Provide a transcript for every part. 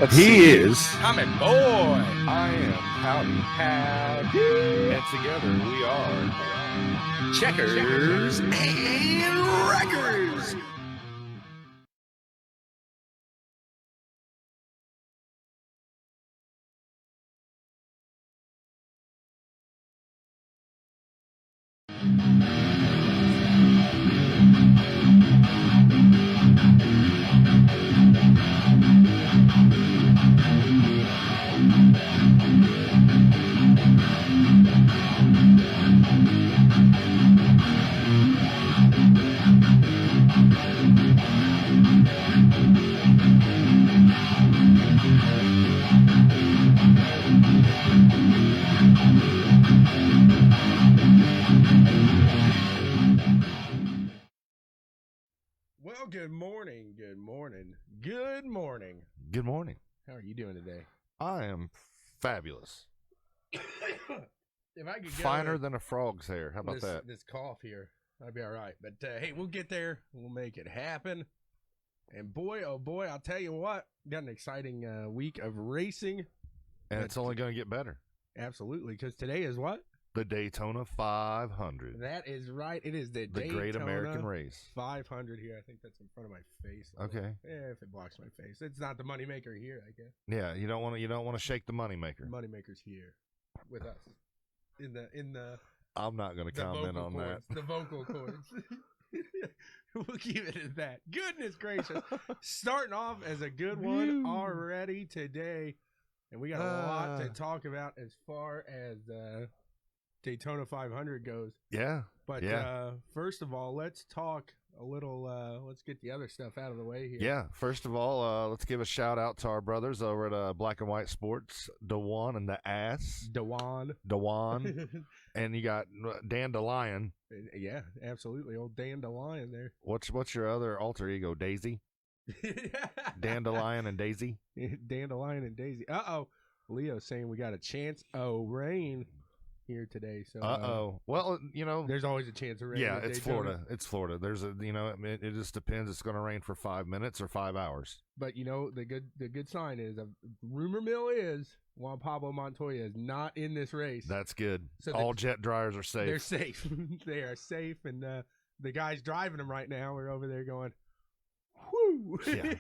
Let's He see. is TommyBoy. I am Howdy. Howdy. And together we are Checkers and Wreckers. Well, good morning, good morning, good morning. Good morning. How are you doing today? I am fabulous. If I could go Finer than a frog's hair. How about that? This cough here, I'd be all right. But hey, we'll get there. We'll make it happen. And boy, oh boy, I'll tell you what, got an exciting week of racing. And it's only going to get better. Absolutely, because today is what? The Daytona 500. That is right. It is the The Great American Race. 500 here. I think that's in front of my face. Okay. Yeah, if it blocks my face, it's not the moneymaker here. I guess Yeah, you don't want to shake the moneymaker. moneymaker's here with us in the I'm not going to the comment vocal on cords, the vocal cords. We'll keep it at that. Goodness gracious, starting off as a good one already today, and we got a lot to talk about as far as Daytona 500 goes. Yeah. But yeah. First of all, let's talk a little. Let's get the other stuff out of the way here. Yeah. First of all, let's give a shout out to our brothers over at Black and White Sports, Dewan and the Ass. Dewan. And you got Dandelion. Yeah, absolutely. Old Dandelion there. What's your other alter ego? Daisy? Dandelion and Daisy? Dandelion and Daisy. Uh-oh. Leo's saying we got a chance of rain here today. So well, you know, there's always a chance of rain. Yeah, at it's Daytona. Florida. It's Florida. There's a, you know, it just depends. It's going to rain for 5 minutes or 5 hours. But you know, the good sign is, rumor mill is Juan Pablo Montoya is not in this race. That's good. So all jet dryers are safe. They're safe. They are safe, and the guys driving them right now are over there going, "Whoo!" Yeah.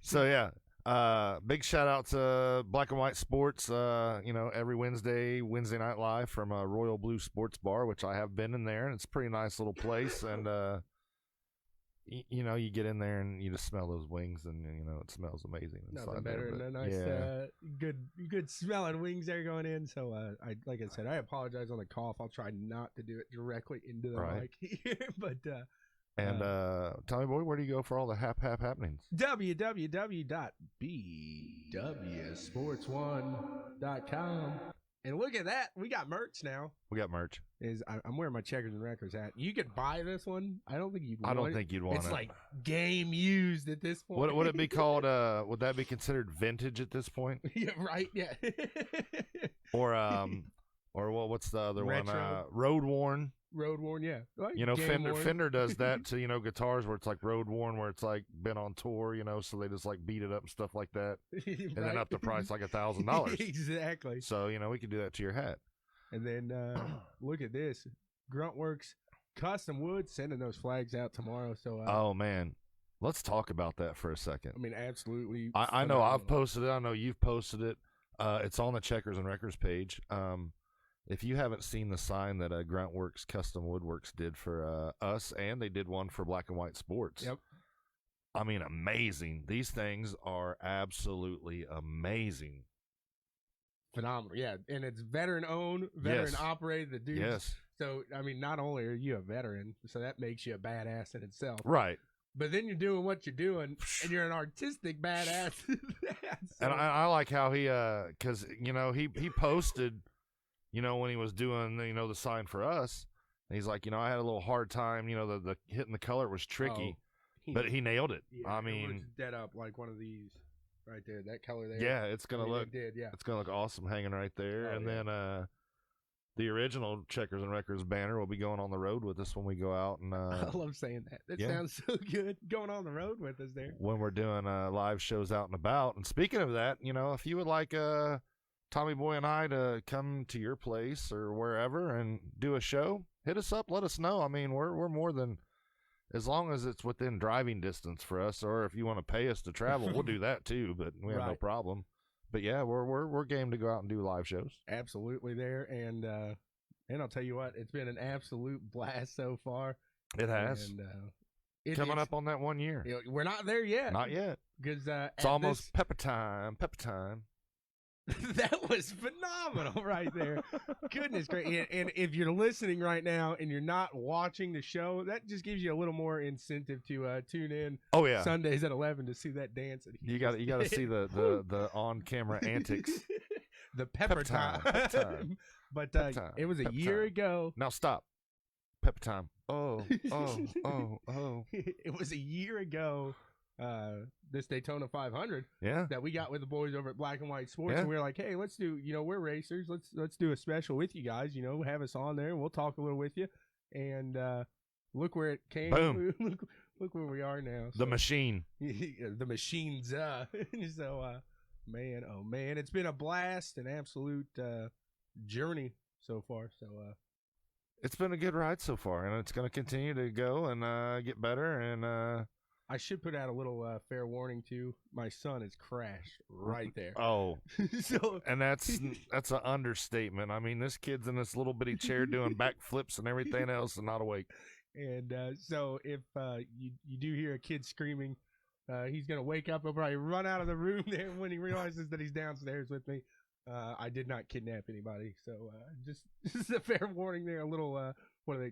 So yeah. Big shout out to Black and White Sports, you know, every Wednesday Night Live from Royal Blue Sports Bar, which I have been in there, and it's a pretty nice little place. And, you know, you get in there and you just smell those wings, and, you know, it smells amazing. Nothing better than a nice, good smelling wings there going in. So, like I said, I apologize on the cough. I'll try not to do it directly into the mic here, but, and TommyBoy, where do you go for all the happenings? www.BWSPORTS1.com. And look at that, we got merch now. We got merch. I'm wearing my Checkers and Wreckers hat. You could buy this one. I don't think you'd. I don't think you'd want it. It's like game used at this point. What would it be called? Would that be considered vintage at this point? Yeah, right. Yeah. or what's the other Retro. one? Road worn. Road worn, yeah. Like you know, Fender does that to, you know, guitars where it's like road worn, where it's like been on tour, you know, so they just like beat it up and stuff like that, and then up the price like $1,000. Exactly. So, you know, we could do that to your hat. And then look at this, Gruntworks Custom Wood sending those flags out tomorrow. So oh man, let's talk about that for a second. I mean, absolutely. I know I've posted it. I know you've posted it. It's on the Checkers and Wreckers page. If you haven't seen the sign that Gruntworks Custom Woodworks did for us, and they did one for Black and White Sports. Yep. I mean, amazing. These things are absolutely amazing. Phenomenal. Yeah. And it's veteran owned, veteran operated. The dudes. Yes. So, I mean, not only are you a veteran, so that makes you a badass in itself. Right. But then you're doing what you're doing, and you're an artistic badass. So. And I like how he, because, you know, he posted, you know, when he was doing, you know, the sign for us, and he's like, you know, I had a little hard time, you know, the hitting the color was tricky, but he nailed it. Yeah, I mean, it's dead up like one of these right there, that color there. Yeah, it's gonna look, yeah, it's gonna look awesome hanging right there. And then The original Checkers and Wreckers banner will be going on the road with us when we go out. And I love saying that. That sounds so good. Going on the road with us there. When we're doing live shows out and about. And speaking of that, if you would like Tommy Boy and I to come to your place or wherever and do a show, hit us up. Let us know. I mean, we're more than, as long as it's within driving distance for us, or if you want to pay us to travel, we'll do that too. But we have no problem. But yeah, we're game to go out and do live shows. Absolutely there, and I'll tell you what, it's been an absolute blast so far. It has. And coming up on that 1 year. We're not there yet. Not yet. Because it's almost pepper time. Pepper time. That was phenomenal right there. Goodness gracious. And if you're listening right now and you're not watching the show, that just gives you a little more incentive to tune in Sundays at 11 to see that dance. You got to see the on-camera antics. The pepper time. But it was a year ago. Now stop. Pepper time. Oh. It was a year ago. This Daytona 500 that we got with the boys over at Black and White Sports, and we were like, hey, let's do, we're racers, let's do a special with you guys, have us on there and we'll talk a little with you. And look where it came. Boom. look where we are now. The machine. The machine's so man, oh man, it's been a blast, an absolute journey so far. So it's been a good ride so far, and it's going to continue to go and get better. And I should put out a little fair warning too. My son has crashed right there. Oh, and that's an understatement. I mean, this kid's in this little bitty chair doing backflips and everything else, and not awake. And so if you do hear a kid screaming, he's gonna wake up. He'll probably run out of the room there when he realizes that he's downstairs with me. I did not kidnap anybody, so just a fair warning there. A little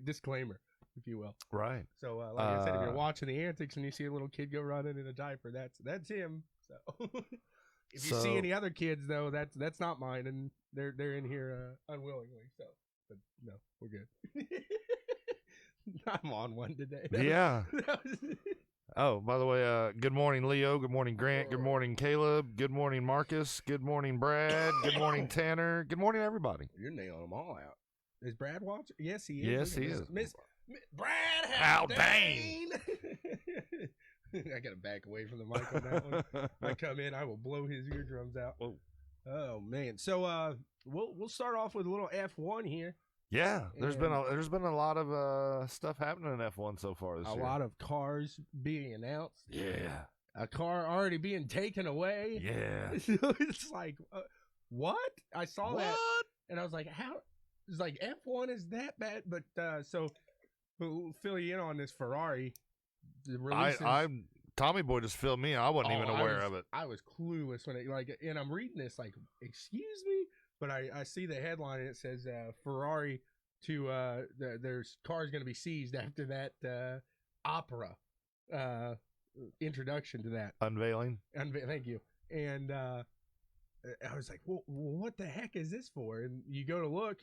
disclaimer, if you will. Right. So, like I said, if you're watching the antics and you see a little kid go running in a diaper, that's him. So, if you see any other kids, though, that's not mine, and they're in here unwillingly. So, but no, we're good. I'm on one today. Yeah. Oh, by the way, good morning, Leo. Good morning, Grant. Good morning, Caleb. Good morning, Marcus. Good morning, Brad. Good morning, Tanner. Good morning, everybody. You're nailing them all out. Is Brad watching? Yes, he is. Yes, he is. Brad Haldane. I got to back away from the mic on that one. I come in, I will blow his eardrums out. Oh man. So we'll start off with a little F1 here. Yeah, there's been a lot of stuff happening in F1 so far this year. A lot of cars being announced. Yeah. A car already being taken away. Yeah. It's like, what? I saw that, and I was like, how? It's like F1 is that bad? But so we'll fill you in on this Ferrari. Tommy Boy just filled me in. I wasn't even aware of it. I was clueless when and I'm reading this like, excuse me. But I see the headline and it says Ferrari to there's cars going to be seized after that opera introduction to that unveiling. Thank you. And I was like, well, what the heck is this for? And you go to look,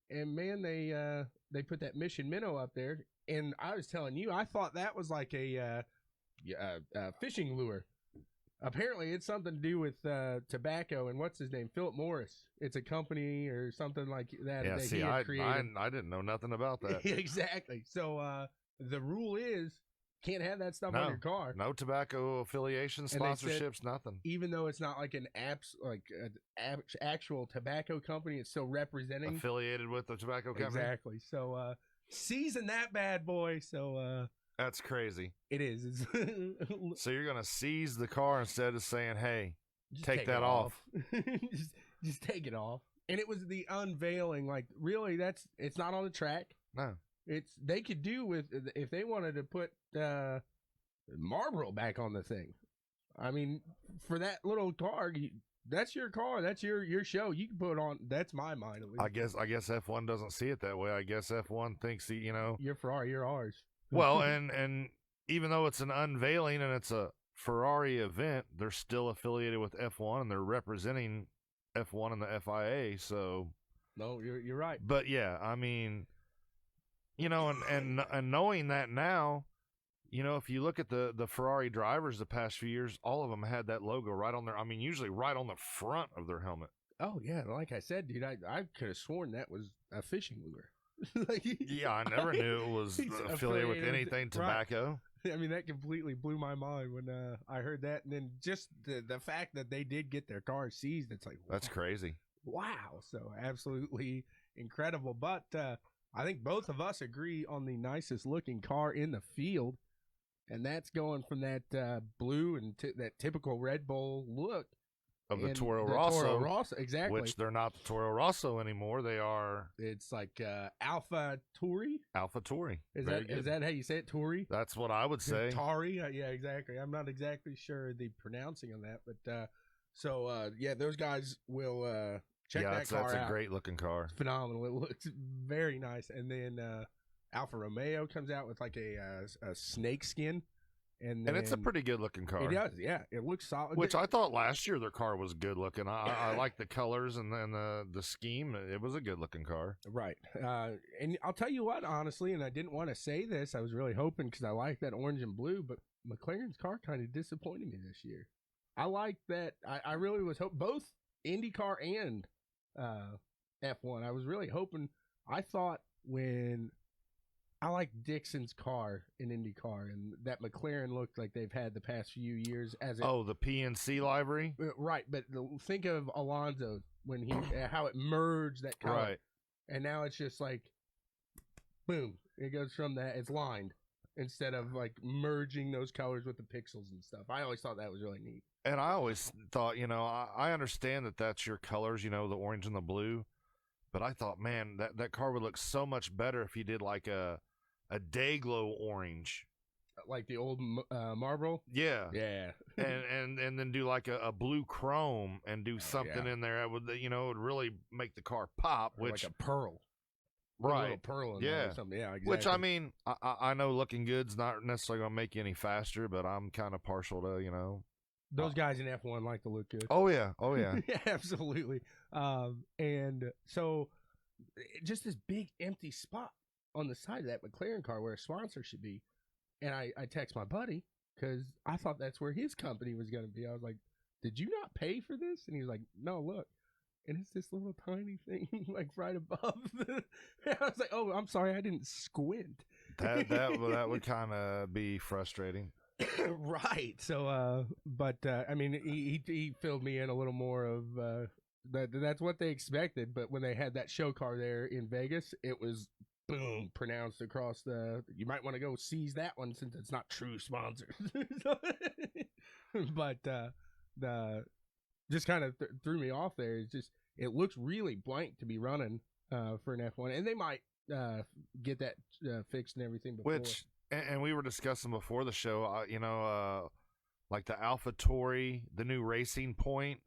and man, they put that Mission Minnow up there. And I was telling you, I thought that was like a fishing lure. Apparently, it's something to do with tobacco and what's his name, Philip Morris. It's a company or something like that. Yeah, that see, I didn't know nothing about that. Exactly. So the rule is can't have that stuff on your car. No tobacco affiliation, sponsorships, nothing. Even though it's not like an actual tobacco company, it's still representing affiliated with the tobacco company. Exactly. So season that bad boy. So. That's crazy. It is. So you're going to seize the car instead of saying, hey, take that off. just take it off. And it was the unveiling. Like, really, it's not on the track. No. They could do with, if they wanted to put Marlboro back on the thing. I mean, for that little car, that's your car. That's your show. You can put it on. That's my mind, at least. I guess F1 doesn't see it that way. I guess F1 thinks, you're Ferrari, you're ours. Well, and even though it's an unveiling and it's a Ferrari event, they're still affiliated with F1 and they're representing F1 and the FIA. So no, you're right. But yeah, I mean, and knowing that now, if you look at the Ferrari drivers the past few years, all of them had that logo right on their. I mean, usually right on the front of their helmet. Oh yeah, like I said, dude, I could have sworn that was a fishing lure. Like, Yeah, I never knew it was he's affiliated with affiliated anything with- right. tobacco. I mean, that completely blew my mind when I heard that, and then just the fact that they did get their car seized. It's like, That's crazy. wow. So absolutely incredible. But I think both of us agree on the nicest looking car in the field, and that's going from that blue and that typical Red Bull look Of the and Toro the Rosso, Toro Rosso, exactly. which they're not the Toro Rosso anymore. They are It's like Alpha Tauri. Alpha Tauri. Is Very that good. is that how you say it? Tauri? That's what I would say. Tari? Yeah, exactly. I'm not exactly sure the pronouncing on that, but yeah, those guys will check that car that's out. a great looking car. It's phenomenal. It looks very nice. And then Alfa Romeo comes out with like a snake skin. And it's a pretty good looking car. It does, yeah. It looks solid. Which I thought last year their car was good looking. I like the colors and then the scheme. It was a good looking car. Right. And I'll tell you what, honestly, and I didn't want to say this. I was really hoping because I like that orange and blue, but McLaren's car kind of disappointed me this year. I like that. I really was hoping both IndyCar and F1. I was really hoping. I thought when I like Dixon's car in IndyCar, and that McLaren looked like they've had the past few years as a the PNC livery, right. But think of Alonso when he how it merged that color, right? And now it's just like, boom, it goes from that. It's lined instead of like merging those colors with the pixels and stuff. I always thought that was really neat. And I always thought, I understand that that's your colors, the orange and the blue, but I thought, man, that car would look so much better if you did like a Dayglow orange, like the old Marlboro. Yeah, yeah, and then do like a blue chrome and do something in there that would it would really make the car pop. Or which like a pearl, right? A little pearl in there or something. Yeah, exactly. Which I mean, I know looking good's not necessarily gonna make you any faster, but I'm kind of partial to those guys in F1 like to look good. Oh yeah, yeah, absolutely. And so just this big empty spot on the side of that McLaren car where a sponsor should be. And I text my buddy because I thought that's where his company was going to be. I was like, did you not pay for this? And he was like, no, look. And it's this little tiny thing like right above. I was like, oh, I'm sorry. I didn't squint. That would kind of be frustrating. Right. So, I mean, he filled me in a little more of that's what they expected. But when they had that show car there in Vegas, it was boom pronounced across you might want to go seize that one since it's not true sponsors. But the just kind of threw me off there. It's just it looks really blank to be running for an F1, and they might get that fixed and everything before. Which and we were discussing before the show, like the Alpha Tauri, the new Racing Point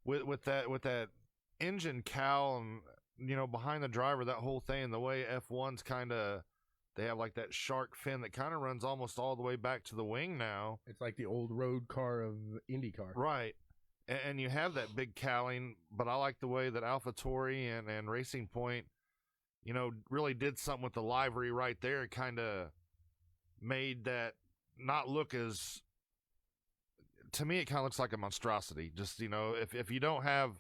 with that engine cowl and behind the driver, that whole thing, the way F1's kind of, they have like that shark fin that kind of runs almost all the way back to the wing now. It's like the old road car of IndyCar. Right. And you have that big cowling, but I like the way that AlphaTauri and Racing Point, really did something with the livery right there. It kind of made that not look as, to me, it kind of looks like a monstrosity. Just, if you don't have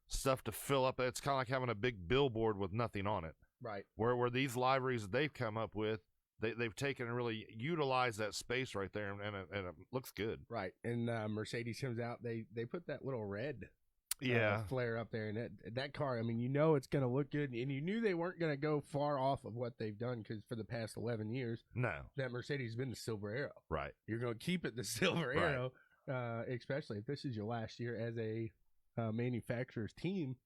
stuff to fill up, it's kind of like having a big billboard with nothing on it. Right. Where these liveries that they've come up with, they've taken and really utilized that space right there, and it looks good. Right. And Mercedes comes out, they put that little red flare up there, and that car, I mean, it's going to look good, and you knew they weren't going to go far off of what they've done, because for the past 11 years, that Mercedes has been the Silver Arrow. Right. You're going to keep it the Silver Arrow, especially if this is your last year as a manufacturer's team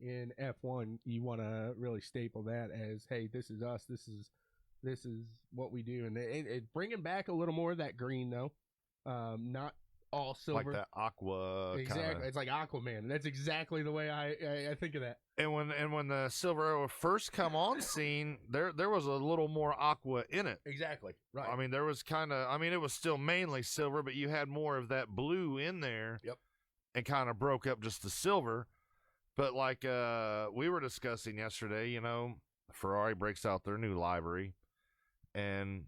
in F1. You want to really staple that as, hey, this is us, this is what we do. And it bringing back a little more of that green, though, not all silver, like that aqua. Exactly, kinda. It's like Aquaman. That's exactly the way I think of that. And when the Silver Arrow first come on scene, there was a little more aqua in it. Exactly, right. I mean, there was it was still mainly silver, but you had more of that blue in there. Yep. And kind of broke up just the silver. But like we were discussing yesterday, Ferrari breaks out their new livery, and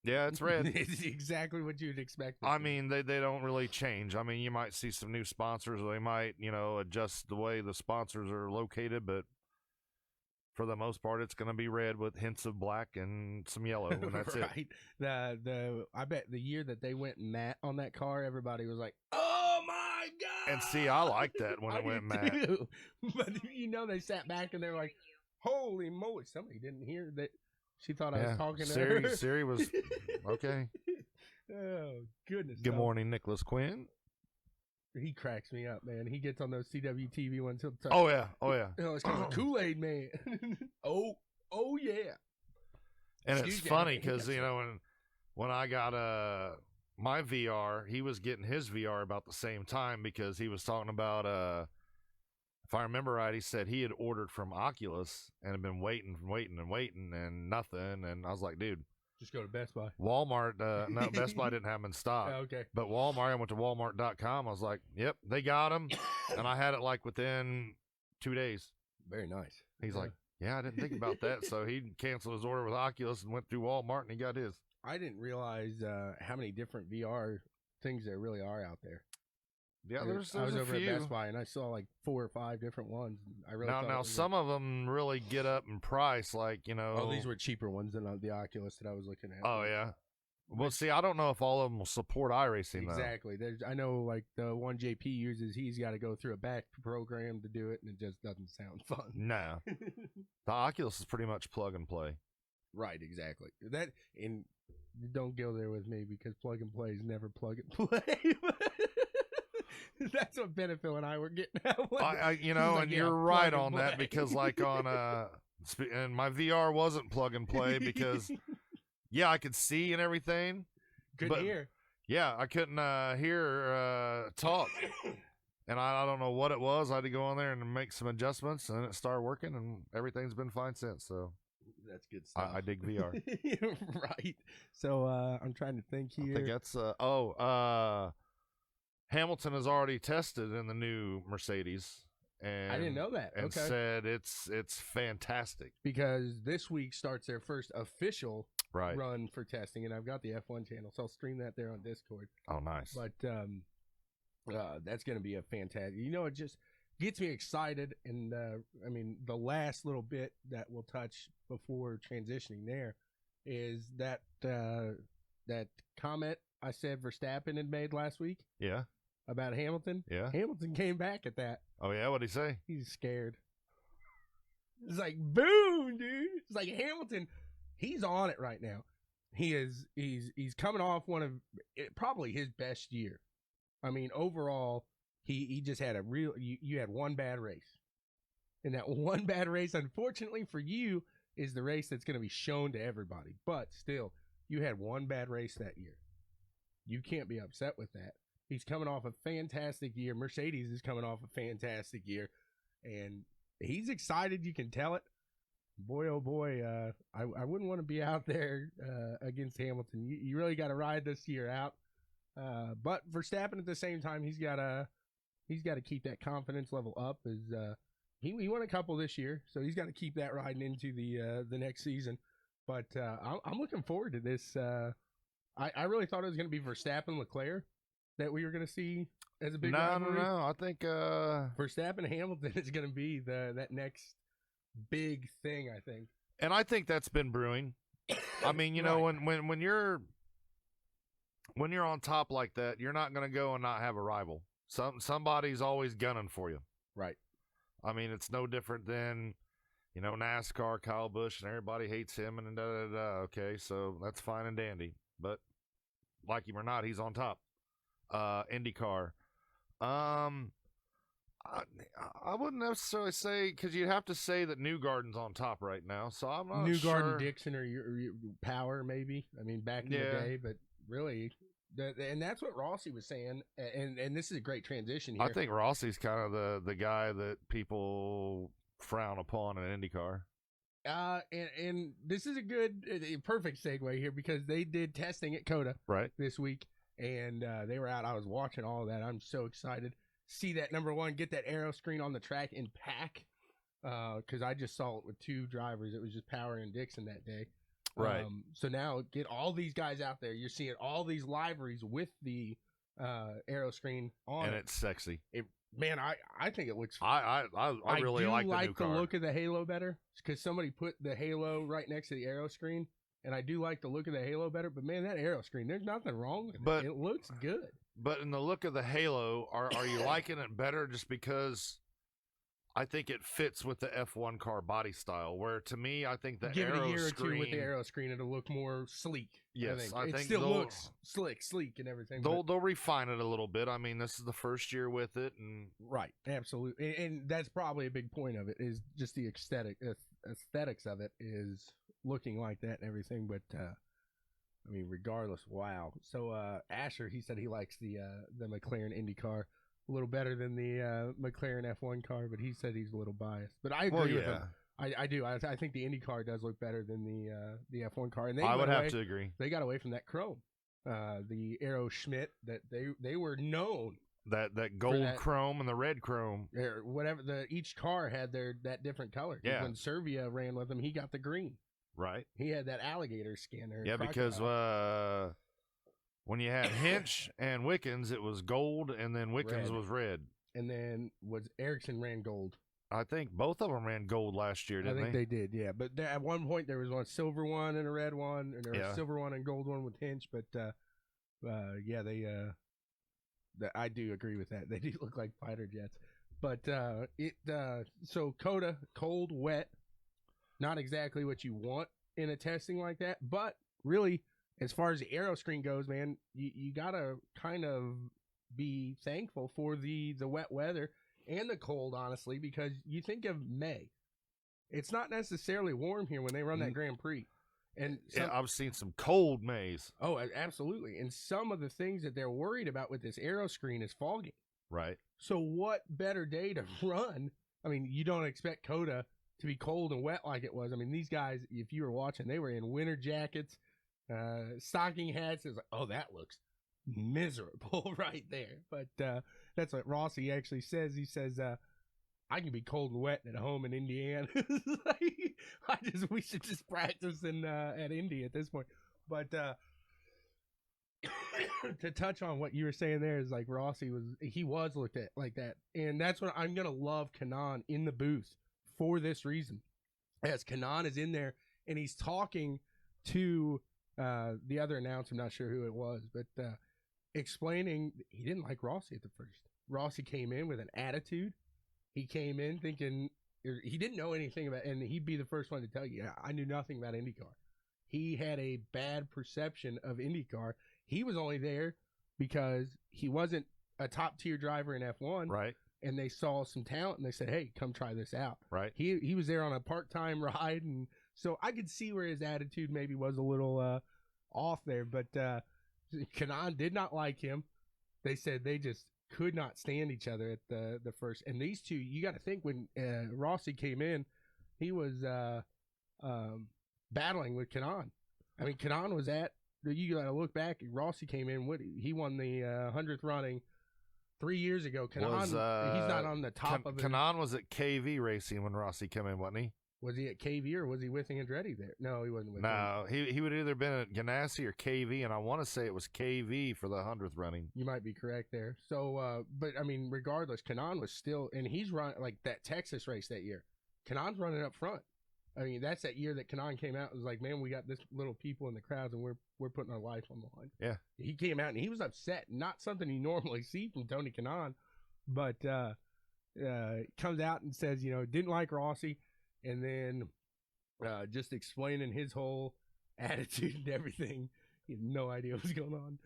Yeah, it's red. It's exactly what you'd expect. I mean, they don't really change. I mean, you might see some new sponsors, or they might, adjust the way the sponsors are located, but for the most part, it's going to be red with hints of black and some yellow, and that's right. I bet the year that they went matte on that car, everybody was like, "Oh my god!" And see, I like that when it went matte. Too. But they sat back and they were like, "Holy moly!" Somebody didn't hear that. She thought I was talking to her. Siri was okay. Oh goodness! Good morning, Nicholas Quinn. He cracks me up, man. He gets on those CWTV ones. Oh yeah. It's kind of Kool-Aid man. oh yeah. And it's funny because when I got my VR, he was getting his VR about the same time because he was talking about if I remember right, he said he had ordered from Oculus and had been waiting and nothing. And I was like, dude, just go to Best Buy. Walmart, no, Best Buy didn't have them in stock. Oh, okay. But Walmart, I went to Walmart.com. I was like, yep, they got them. And I had it like within 2 days. Very nice. He's like, yeah, I didn't think about that. So he canceled his order with Oculus and went through Walmart and he got his. I didn't realize how many different VR things there really are out there. Yeah, there's I was a over few. at Best Buy and I saw like 4 or 5 different ones. I really now some of them really get up in price, like Oh, these were cheaper ones than the Oculus that I was looking at. Oh yeah. Well, see, I don't know if all of them will support iRacing though. Exactly. I know, like the one JP uses, he's got to go through a back program to do it, and it just doesn't sound fun. No, the Oculus is pretty much plug and play. Right. Exactly. That and don't go there with me because plug and play is never plug and play. That's what Benefil and I were getting at. And you're right on that because like on and my VR wasn't plug and play because yeah, I could see and everything. Couldn't hear. Yeah, I couldn't hear talk. And I don't know what it was. I had to go on there and make some adjustments and it started working and everything's been fine since. So that's good stuff. I dig VR. Right. So I'm trying to think here. I think that's Hamilton has already tested in the new Mercedes, and I didn't know that. And said it's fantastic because this week starts their first official right. run for testing, and I've got the F1 channel, so I'll stream that there on Discord. Oh, nice! But that's going to be a fantastic. It just gets me excited, and I mean, the last little bit that we'll touch before transitioning there is that that comment I said Verstappen had made last week. Yeah. About Hamilton. Yeah. Hamilton came back at that. Oh yeah, what'd he say? He's scared. It's like boom, dude. It's like Hamilton. He's on it right now. He's coming off one of probably his best year. I mean, overall, he just had you had one bad race. And that one bad race, unfortunately for you, is the race that's going to be shown to everybody. But still, you had one bad race that year. You can't be upset with that. He's coming off a fantastic year. Mercedes is coming off a fantastic year. And he's excited. You can tell it. Boy, oh boy, I wouldn't want to be out there against Hamilton. You really got to ride this year out. But Verstappen at the same time, he's got to keep that confidence level up. He won a couple this year, so he's got to keep that riding into the next season. But I'm looking forward to this. I really thought it was going to be Verstappen Leclerc that we were going to see as a big rivalry. No. I think Verstappen Hamilton is going to be that next big thing, I think. And I think that's been brewing. I mean, right. when you're on top like that, you're not going to go and not have a rival. Somebody's always gunning for you. Right. I mean, it's no different than NASCAR, Kyle Busch, and everybody hates him and da-da-da. Okay, so that's fine and dandy. But like him or not, he's on top. IndyCar. I wouldn't necessarily say, because you'd have to say that Newgarden's on top right now. So I'm not sure. Newgarden, Dixon, or your Power, maybe. I mean, back in the day, but really, and that's what Rossi was saying. And this is a great transition here. I think Rossi's kind of the guy that people frown upon in IndyCar. And this is a perfect segue here because they did testing at COTA right this week, and they were out. I was watching all of that. I'm so excited. See that number one, get that aero screen on the track and pack, because I just saw it with two drivers. It was just Power and Dixon that day. Right. So now get all these guys out there. You're seeing all these liveries with the aero screen on, and it's sexy. Man, I think it looks. I really do like the new car. look of the halo better because somebody put the halo right next to the aero screen, and I do like the look of the halo better. But man, that aero screen, there's nothing wrong with it. It looks good. But in the look of the halo, are you liking it better just because? I think it fits with the F1 car body style. Where to me, I think the give it a year screen, or two with the aero screen, it'll look more sleek. Yes, I think it still looks sleek, and everything. They'll refine it a little bit. I mean, this is the first year with it, and right, absolutely, and that's probably a big point of it is just the aesthetics of it is looking like that and everything. But I mean, regardless, wow. So Asher, he said he likes the McLaren Indy car a little better than the McLaren F1 car, but he said he's a little biased. But I agree with him. I do. I think the Indy car does look better than the F1 car. And I would have to agree. They got away from that chrome, the Aero Schmidt that they were known that gold chrome and the red chrome or whatever. Each car had that different color. Yeah. When Servia ran with him, he got the green. Right. He had that alligator skin. Yeah, because when you had Hinch and Wickens, it was gold, and then Wickens was red. And then Ericsson ran gold. I think both of them ran gold last year, didn't they? I think they did, yeah. But at one point, there was one silver one and a red one, and there was a silver one and gold one with Hinch. But, yeah, I do agree with that. They do look like fighter jets. But so COTA, cold, wet, not exactly what you want in a testing like that, but really, as far as the aero screen goes, man, you gotta kind of be thankful for the wet weather and the cold, honestly, because you think of May. It's not necessarily warm here when they run that Grand Prix. And I've seen some cold Mays. Oh, absolutely. And some of the things that they're worried about with this aero screen is fogging. Right. So what better day to run? I mean, you don't expect COTA to be cold and wet like it was. I mean, these guys, if you were watching, they were in winter jackets, stocking hats. It's like, oh, that looks miserable right there. But that's what Rossi actually says. He says, I can be cold and wet at home in Indiana. We should just practice at Indy at this point. But to touch on what you were saying there is like Rossi was looked at like that. And that's what I'm going to love Kanaan in the booth for this reason. As Kanaan is in there and he's talking to the other announcer, I'm not sure who it was, but explaining he didn't like Rossi at the first. Rossi came in with an attitude. He came in thinking he didn't know anything about, and he'd be the first one to tell you, I knew nothing about IndyCar. He had a bad perception of IndyCar. He was only there because he wasn't a top tier driver in F1. Right. And they saw some talent and they said, hey, come try this out. Right. He was there on a part-time ride. And so I could see where his attitude maybe was a little off there, but Kanaan did not like him. They said they just could not stand each other at the first. And these two, you got to think when Rossi came in, he was battling with Kanaan. I mean, Kanaan was you got to look back. Rossi came in. He won the 100th running 3 years ago. Kanaan, he's not on the top of it. Kanaan was at KV Racing when Rossi came in, wasn't he? Was he at KV or was he with Andretti there? No, he wasn't with he would either been at Ganassi or KV, and I want to say it was KV for the 100th running. You might be correct there. So, but I mean, regardless, Kanaan was still, and he's run like that Texas race that year. Kanaan's running up front. I mean, that's that year that Kanaan came out and was like, man, we got this little people in the crowds and we're putting our life on the line. Yeah. He came out and he was upset. Not something you normally see from Tony Kanaan, but comes out and says, didn't like Rossi. And then just explaining his whole attitude and everything. He had no idea what was going on.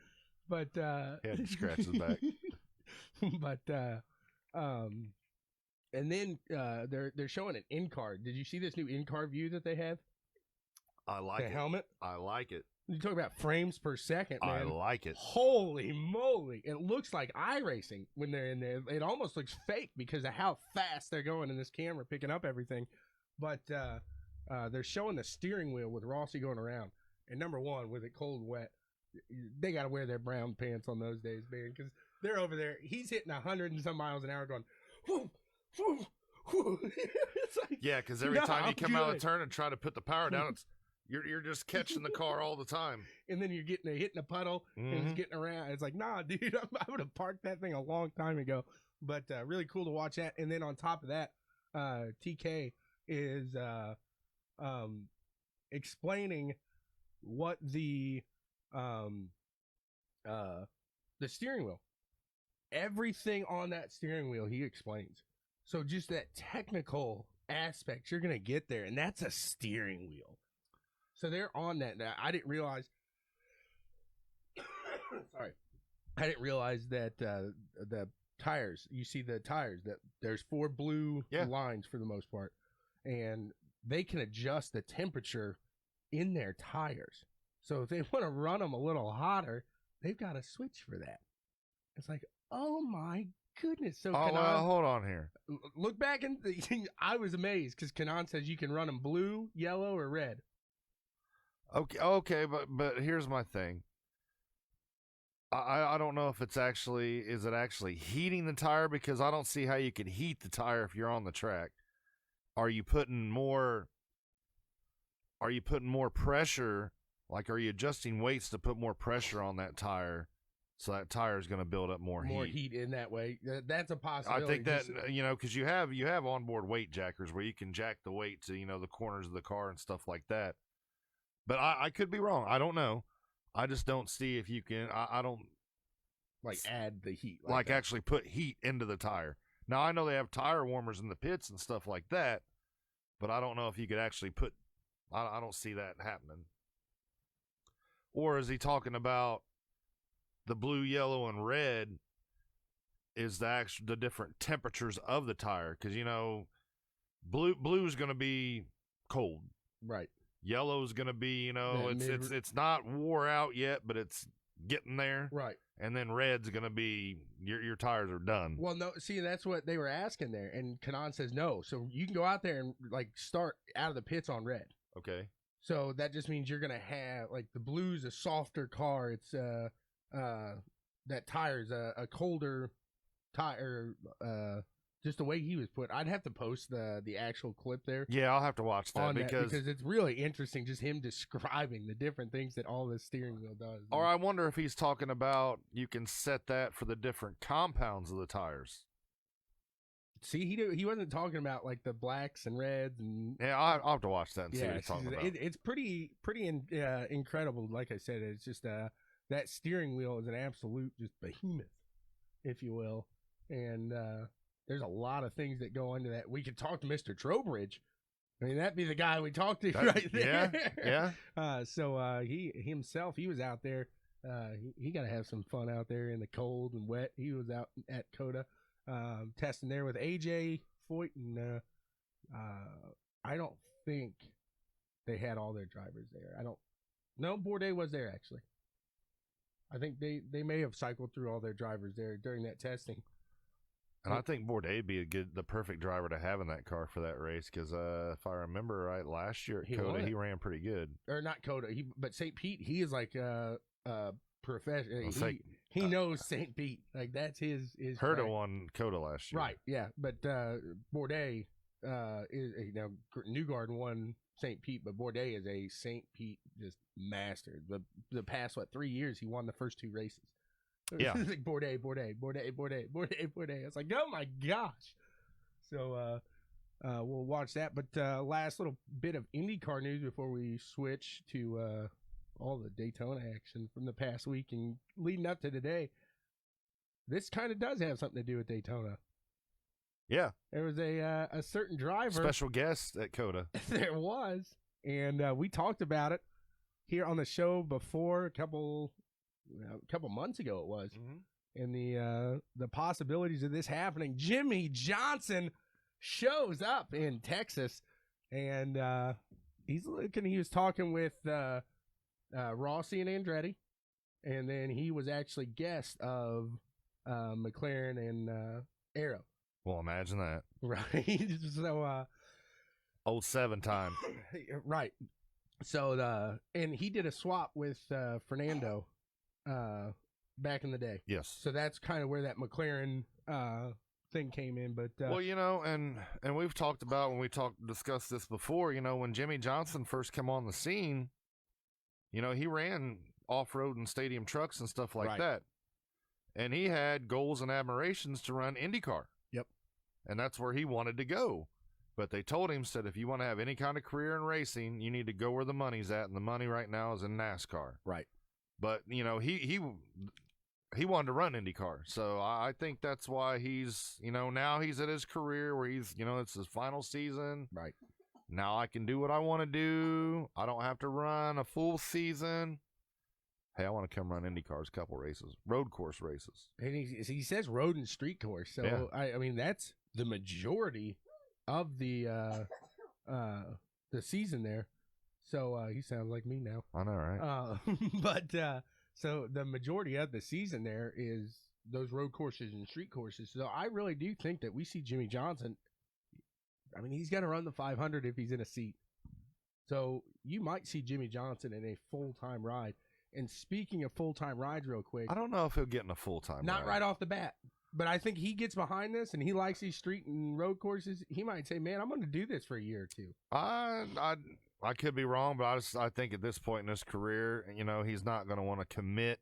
But he had to scratch his back. But and then they're showing an in-car. Did you see this new in-car view that they have? I like it. The helmet? I like it. You talk about frames per second, man. I like it. Holy moly. It looks like iRacing when they're in there. It almost looks fake because of how fast they're going in this camera, picking up everything. But they're showing the steering wheel with Rossi going around. And number one, with it cold and wet, they got to wear their brown pants on those days, man, because they're over there. He's hitting 100 and some miles an hour going, whoo, whoo, whoo. It's like, yeah, because every time you come out of the turn and try to put the power down, it's You're just catching the car all the time. And then you're hitting a puddle and it's getting around. It's like, nah, dude, I would have parked that thing a long time ago. But really cool to watch that. And then on top of that, TK is explaining what the steering wheel, everything on that steering wheel, he explains. So just that technical aspect, you're gonna get there, and that's a steering wheel. So they're on that now. I didn't realize. Sorry, I didn't realize that the tires. You see the tires that there's 4 blue lines for the most part, and they can adjust the temperature in their tires. So if they want to run them a little hotter, they've got a switch for that. It's like, oh my goodness. So well, hold on here. Look back and I was amazed because Kanan says you can run them blue, yellow, or red. Okay, but here's my thing. I don't know if is it actually heating the tire, because I don't see how you could heat the tire if you're on the track. Are you putting more pressure? Like, are you adjusting weights to put more pressure on that tire, so that tire is going to build up more heat in that way? That's a possibility. I think that because you have onboard weight jackers where you can jack the weight to the corners of the car and stuff like that. But I could be wrong. I don't know. I just don't see if you can. I don't add the heat, actually put heat into the tire. Now I know they have tire warmers in the pits and stuff like that, but I don't know if you could actually put. I don't see that happening. Or is he talking about the blue, yellow, and red? Is the different temperatures of the tire? Because blue is going to be cold, right? Yellow's going to be, it's not wore out yet, but it's getting there. Right. And then red's going to be, your tires are done. Well, no, see, that's what they were asking there. And Kanan says no. So you can go out there and, start out of the pits on red. Okay. So that just means you're going to have, the blue's a softer car. It's, that tire's a colder tire, just the way he was put. I'd have to post the actual clip there. Yeah, I'll have to watch that because it's really interesting, just him describing the different things that all this steering wheel does. Or I wonder if he's talking about you can set that for the different compounds of the tires. See, he wasn't talking about the blacks and reds and. Yeah, I'll have to watch that and see what he's talking about. It's pretty incredible. Like I said, it's just that steering wheel is an absolute just behemoth, if you will, and. There's a lot of things that go into that. We could talk to Mr. Trowbridge. I mean, that'd be the guy we talked to right there. Yeah. So he himself, he was out there. He got to have some fun out there in the cold and wet. He was out at COTA testing there with AJ Foyt, and I don't think they had all their drivers there. No, Bourdais was there actually. I think they may have cycled through all their drivers there during that testing. And I think Bourdais would be the perfect driver to have in that car for that race because if I remember right, last year at COTA, he ran pretty good. Or not COTA, but St. Pete, he is professional. He knows St. Pete. That's his Herta won COTA last year. Right, yeah. But Bourdais is, Newgarden won St. Pete, but Bourdais is a St. Pete just master. The past, 3 years, he won the first 2 races. Yeah. It's like Bourdais. It's like, oh my gosh. So we'll watch that. But last little bit of IndyCar news before we switch to all the Daytona action from the past week and leading up to today. This kind of does have something to do with Daytona. Yeah. There was a certain driver. Special guest at COTA. There was. And we talked about it here on the show before a couple months ago it was, and the possibilities of this happening. Jimmy Johnson shows up in Texas, and he was talking with Rossi and Andretti, and then he was actually guest of McLaren and Arrow. Well, imagine that. Right. So old 7 time. Right. So and he did a swap with Fernando back in the day. Yes. So that's kind of where that McLaren thing came in. But well, and we've talked about when we discussed this before. When Jimmy Johnson first came on the scene, he ran off-road and stadium trucks and stuff like that, and he had goals and admirations to run IndyCar. Yep, and that's where he wanted to go. But they told him, said, if you want to have any kind of career in racing, you need to go where the money's at, and the money right now is in NASCAR. Right. But he wanted to run IndyCar, so I think that's why he's now he's at his career where he's it's his final season. Right. Now I can do what I want to do. I don't have to run a full season. Hey, I want to come run IndyCars, a couple races, road course races. And he says road and street course, so yeah. I mean that's the majority of the season there. So he sounds like me now. I know, right? But so the majority of the season there is those road courses and street courses. So I really do think that we see Jimmy Johnson. I mean, he's going to run the 500 if he's in a seat. So you might see Jimmy Johnson in a full-time ride. And speaking of full-time rides real quick. I don't know if he'll get in a full-time Not ride. right off the bat. But I think he gets behind this and he likes these street and road courses. He might say, man, I'm going to do this for a year or two. I could be wrong, but I think at this point in his career, he's not going to want to commit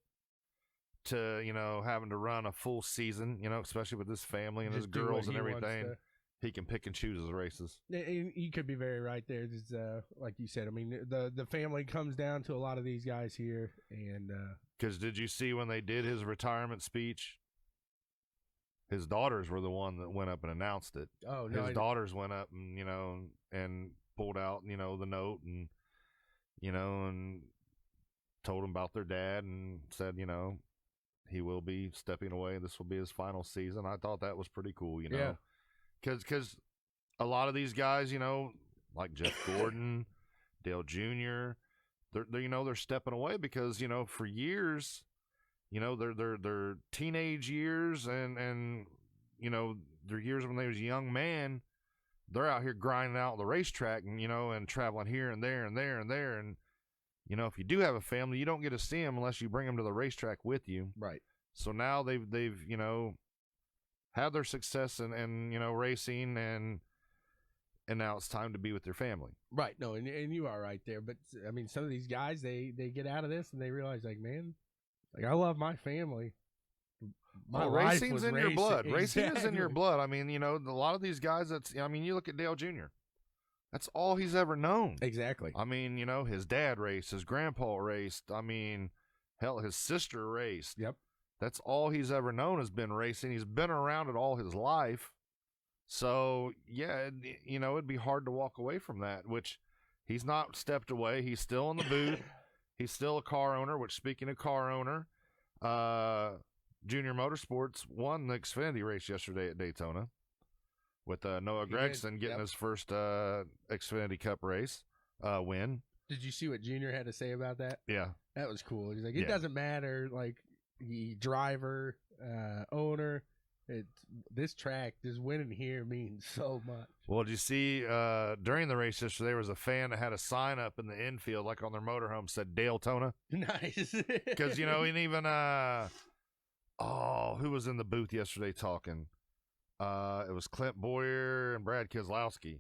to, having to run a full season, especially with his family and his girls and everything. He can pick and choose his races. You could be very right there. Just, like you said, I mean, the family comes down to a lot of these guys here. And because did you see when they did his retirement speech? His daughters were the one that went up and announced it. Oh, no. His daughters went up and, and pulled out, the note and, and told him about their dad and said, he will be stepping away. This will be his final season. I thought that was pretty cool, Yeah. Because a lot of these guys, like Jeff Gordon, Dale Jr., they're stepping away because, for years, their teenage years and their years when they was a young man, they're out here grinding out the racetrack and, and traveling here and there and there and there. And, if you do have a family, you don't get to see them unless you bring them to the racetrack with you. Right. So now they've had their success in racing and now it's time to be with their family. Right. No, and you are right there. But I mean, some of these guys, they get out of this and they realize like, man, like I love my family. Racing's in your blood. Exactly. Racing is in your blood. I mean, a lot of these guys, you look at Dale Jr. That's all he's ever known. Exactly. I mean, his dad raced, his grandpa raced. I mean, hell, his sister raced. Yep. That's all he's ever known has been racing. He's been around it all his life. So, yeah, it'd be hard to walk away from that, which he's not stepped away. He's still in the booth. He's still a car owner, which speaking of car owner, Junior Motorsports won the Xfinity race yesterday at Daytona with Noah Gregson getting his first Xfinity Cup race win. Did you see what Junior had to say about that? Yeah. That was cool. He's like, it doesn't matter, like, the driver, owner, this track, this winning here means so much. Well, did you see during the race yesterday, there was a fan that had a sign up in the infield, like on their motorhome, said Daytona. Nice. Because, and even, who was in the booth yesterday talking? It was Clint Boyer and Brad Keselowski.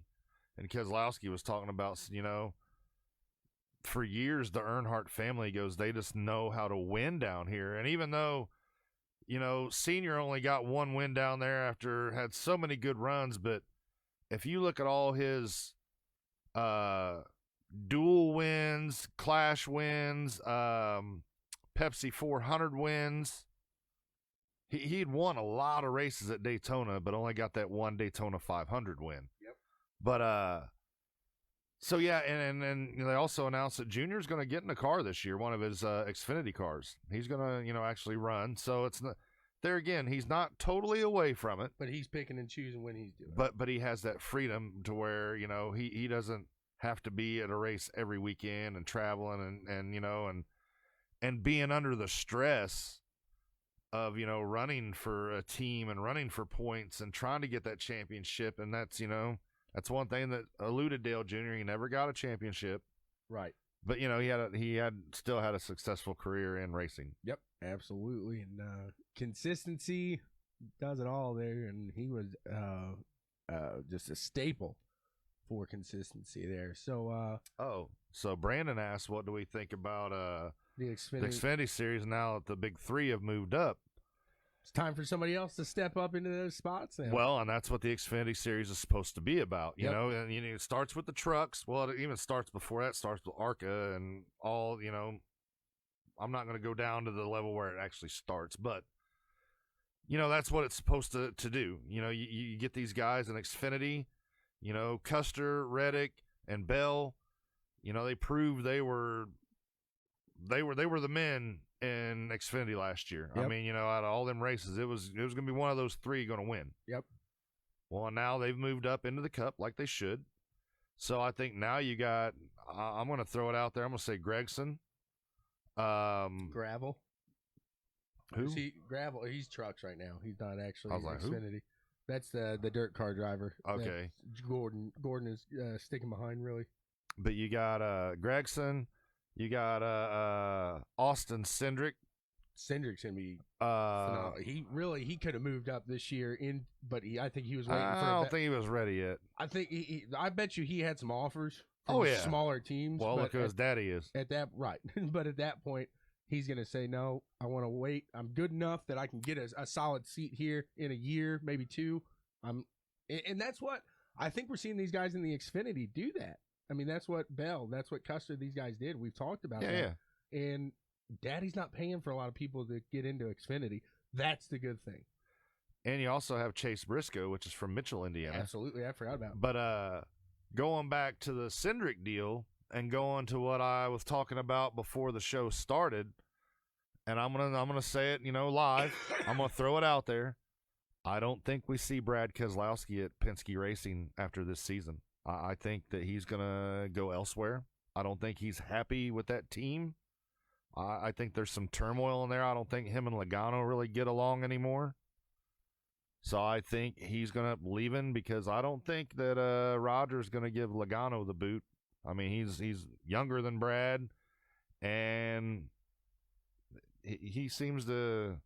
And Keselowski was talking about, for years, the Earnhardt family goes, they just know how to win down here. And even though, Senior only got one win down there after had so many good runs, but if you look at all his dual wins, Clash wins, Pepsi 400 wins, he'd won a lot of races at Daytona, but only got that one Daytona 500 win. Yep. But so yeah, and they also announced that Junior's going to get in the car this year, one of his Xfinity cars. He's going to actually run. So it's not, there again, he's not totally away from it, but he's picking and choosing when he's doing it. But he has that freedom to where he doesn't have to be at a race every weekend and traveling and being under the stress of running for a team and running for points and trying to get that championship. And that's that's one thing that eluded Dale Jr. He never got a championship. Right. But he still had a successful career in racing. Yep, absolutely. And consistency does it all there, and he was just a staple for consistency there. So, so Brandon asked, what do we think about the the Xfinity. Xfinity Series now that the big three have moved up? It's time for somebody else to step up into those spots now. Well, and that's what the Xfinity Series is supposed to be about, you Yep. know. And it starts with the trucks. Well, it even starts before that. Starts with ARCA and all. You know, I'm not going to go down to the level where it actually starts, but that's what it's supposed to do. You get these guys in Xfinity. Custer, Reddick, and Bell. They proved they were the men in Xfinity last year. Yep. I mean, out of all them races, it was going to be one of those three going to win. Yep. Well, now they've moved up into the Cup like they should. So I think now you got. I'm going to throw it out there. I'm going to say Gregson. Gravel. Who? Gravel. He's trucks right now. He's not actually I was like, Xfinity. who? That's the dirt car driver. Okay. Gordon is sticking behind really. But you got Gregson. You got Austin Cindric. Cindric's gonna be phenomenal. He could have moved up this year but I think he was waiting for. I don't think he was ready yet. I think I bet you he had some offers from Oh, yeah. smaller teams. Well, but look who his daddy is. at that right. But at that point, he's gonna say no. I want to wait. I'm good enough that I can get a solid seat here in a year, maybe two. And that's what I think we're seeing these guys in the Xfinity do that. I mean, that's what Bell, that's what Custer, these guys did. We've talked about that. Yeah. And Daddy's not paying for a lot of people to get into Xfinity. That's the good thing. And you also have Chase Briscoe, which is from Mitchell, Indiana. Absolutely, I forgot about. But going back to the Cindric deal and going to what I was talking about before the show started, and I'm gonna say it, live. I'm gonna throw it out there. I don't think we see Brad Keselowski at Penske Racing after this season. I think that he's going to go elsewhere. I don't think he's happy with that team. I think there's some turmoil in there. I don't think him and Logano really get along anymore. So I think he's going to leaving because I don't think that Roger's going to give Logano the boot. I mean, he's younger than Brad, and he seems to.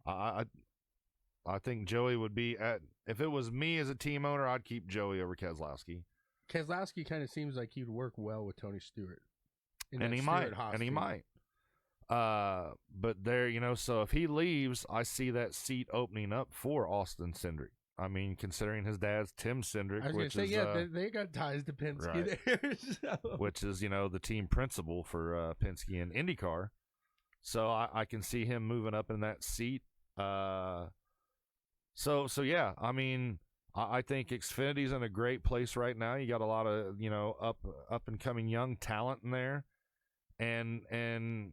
I think Joey would be at. If it was me as a team owner, I'd keep Joey over Keselowski. Keselowski kind of seems like he'd work well with Tony Stewart. And he might. But there, so if he leaves, I see that seat opening up for Austin Cindric. I mean, considering his dad's Tim Cindric, I was going to say, yeah, they got ties to Penske right. there. So. Which is, the team principal for Penske and IndyCar. So I can see him moving up in that seat. So yeah, I mean, I think Xfinity's in a great place right now. You got a lot of, up and coming young talent in there. And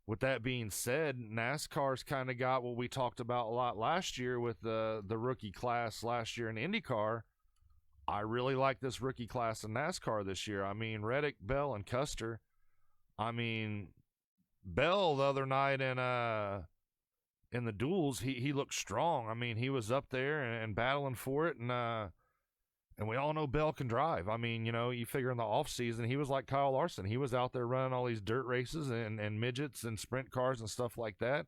with that being said, NASCAR's kind of got what we talked about a lot last year with the rookie class last year in IndyCar. I really like this rookie class in NASCAR this year. I mean, Reddick, Bell, and Custer. I mean, Bell the other night in the duels, he looked strong. I mean, he was up there and battling for it, and we all know Bell can drive. I mean, you figure in the off season, he was like Kyle Larson. He was out there running all these dirt races and midgets and sprint cars and stuff like that.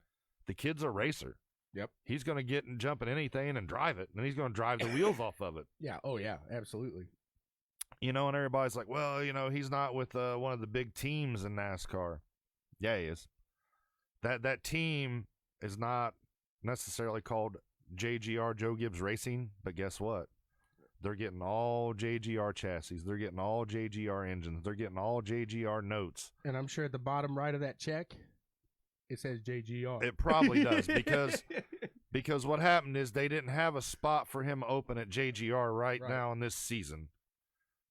The kid's a racer. Yep. He's going to get and jump in anything and drive it, and he's going to drive the wheels off of it. Yeah. Oh, yeah. Absolutely. And everybody's like, well, he's not with one of the big teams in NASCAR. Yeah, he is. That team is not necessarily called JGR, Joe Gibbs Racing, but guess what? They're getting all JGR chassis. They're getting all JGR engines. They're getting all JGR notes. And I'm sure at the bottom right of that check, it says JGR. It probably does because what happened is they didn't have a spot for him open at JGR right now in this season.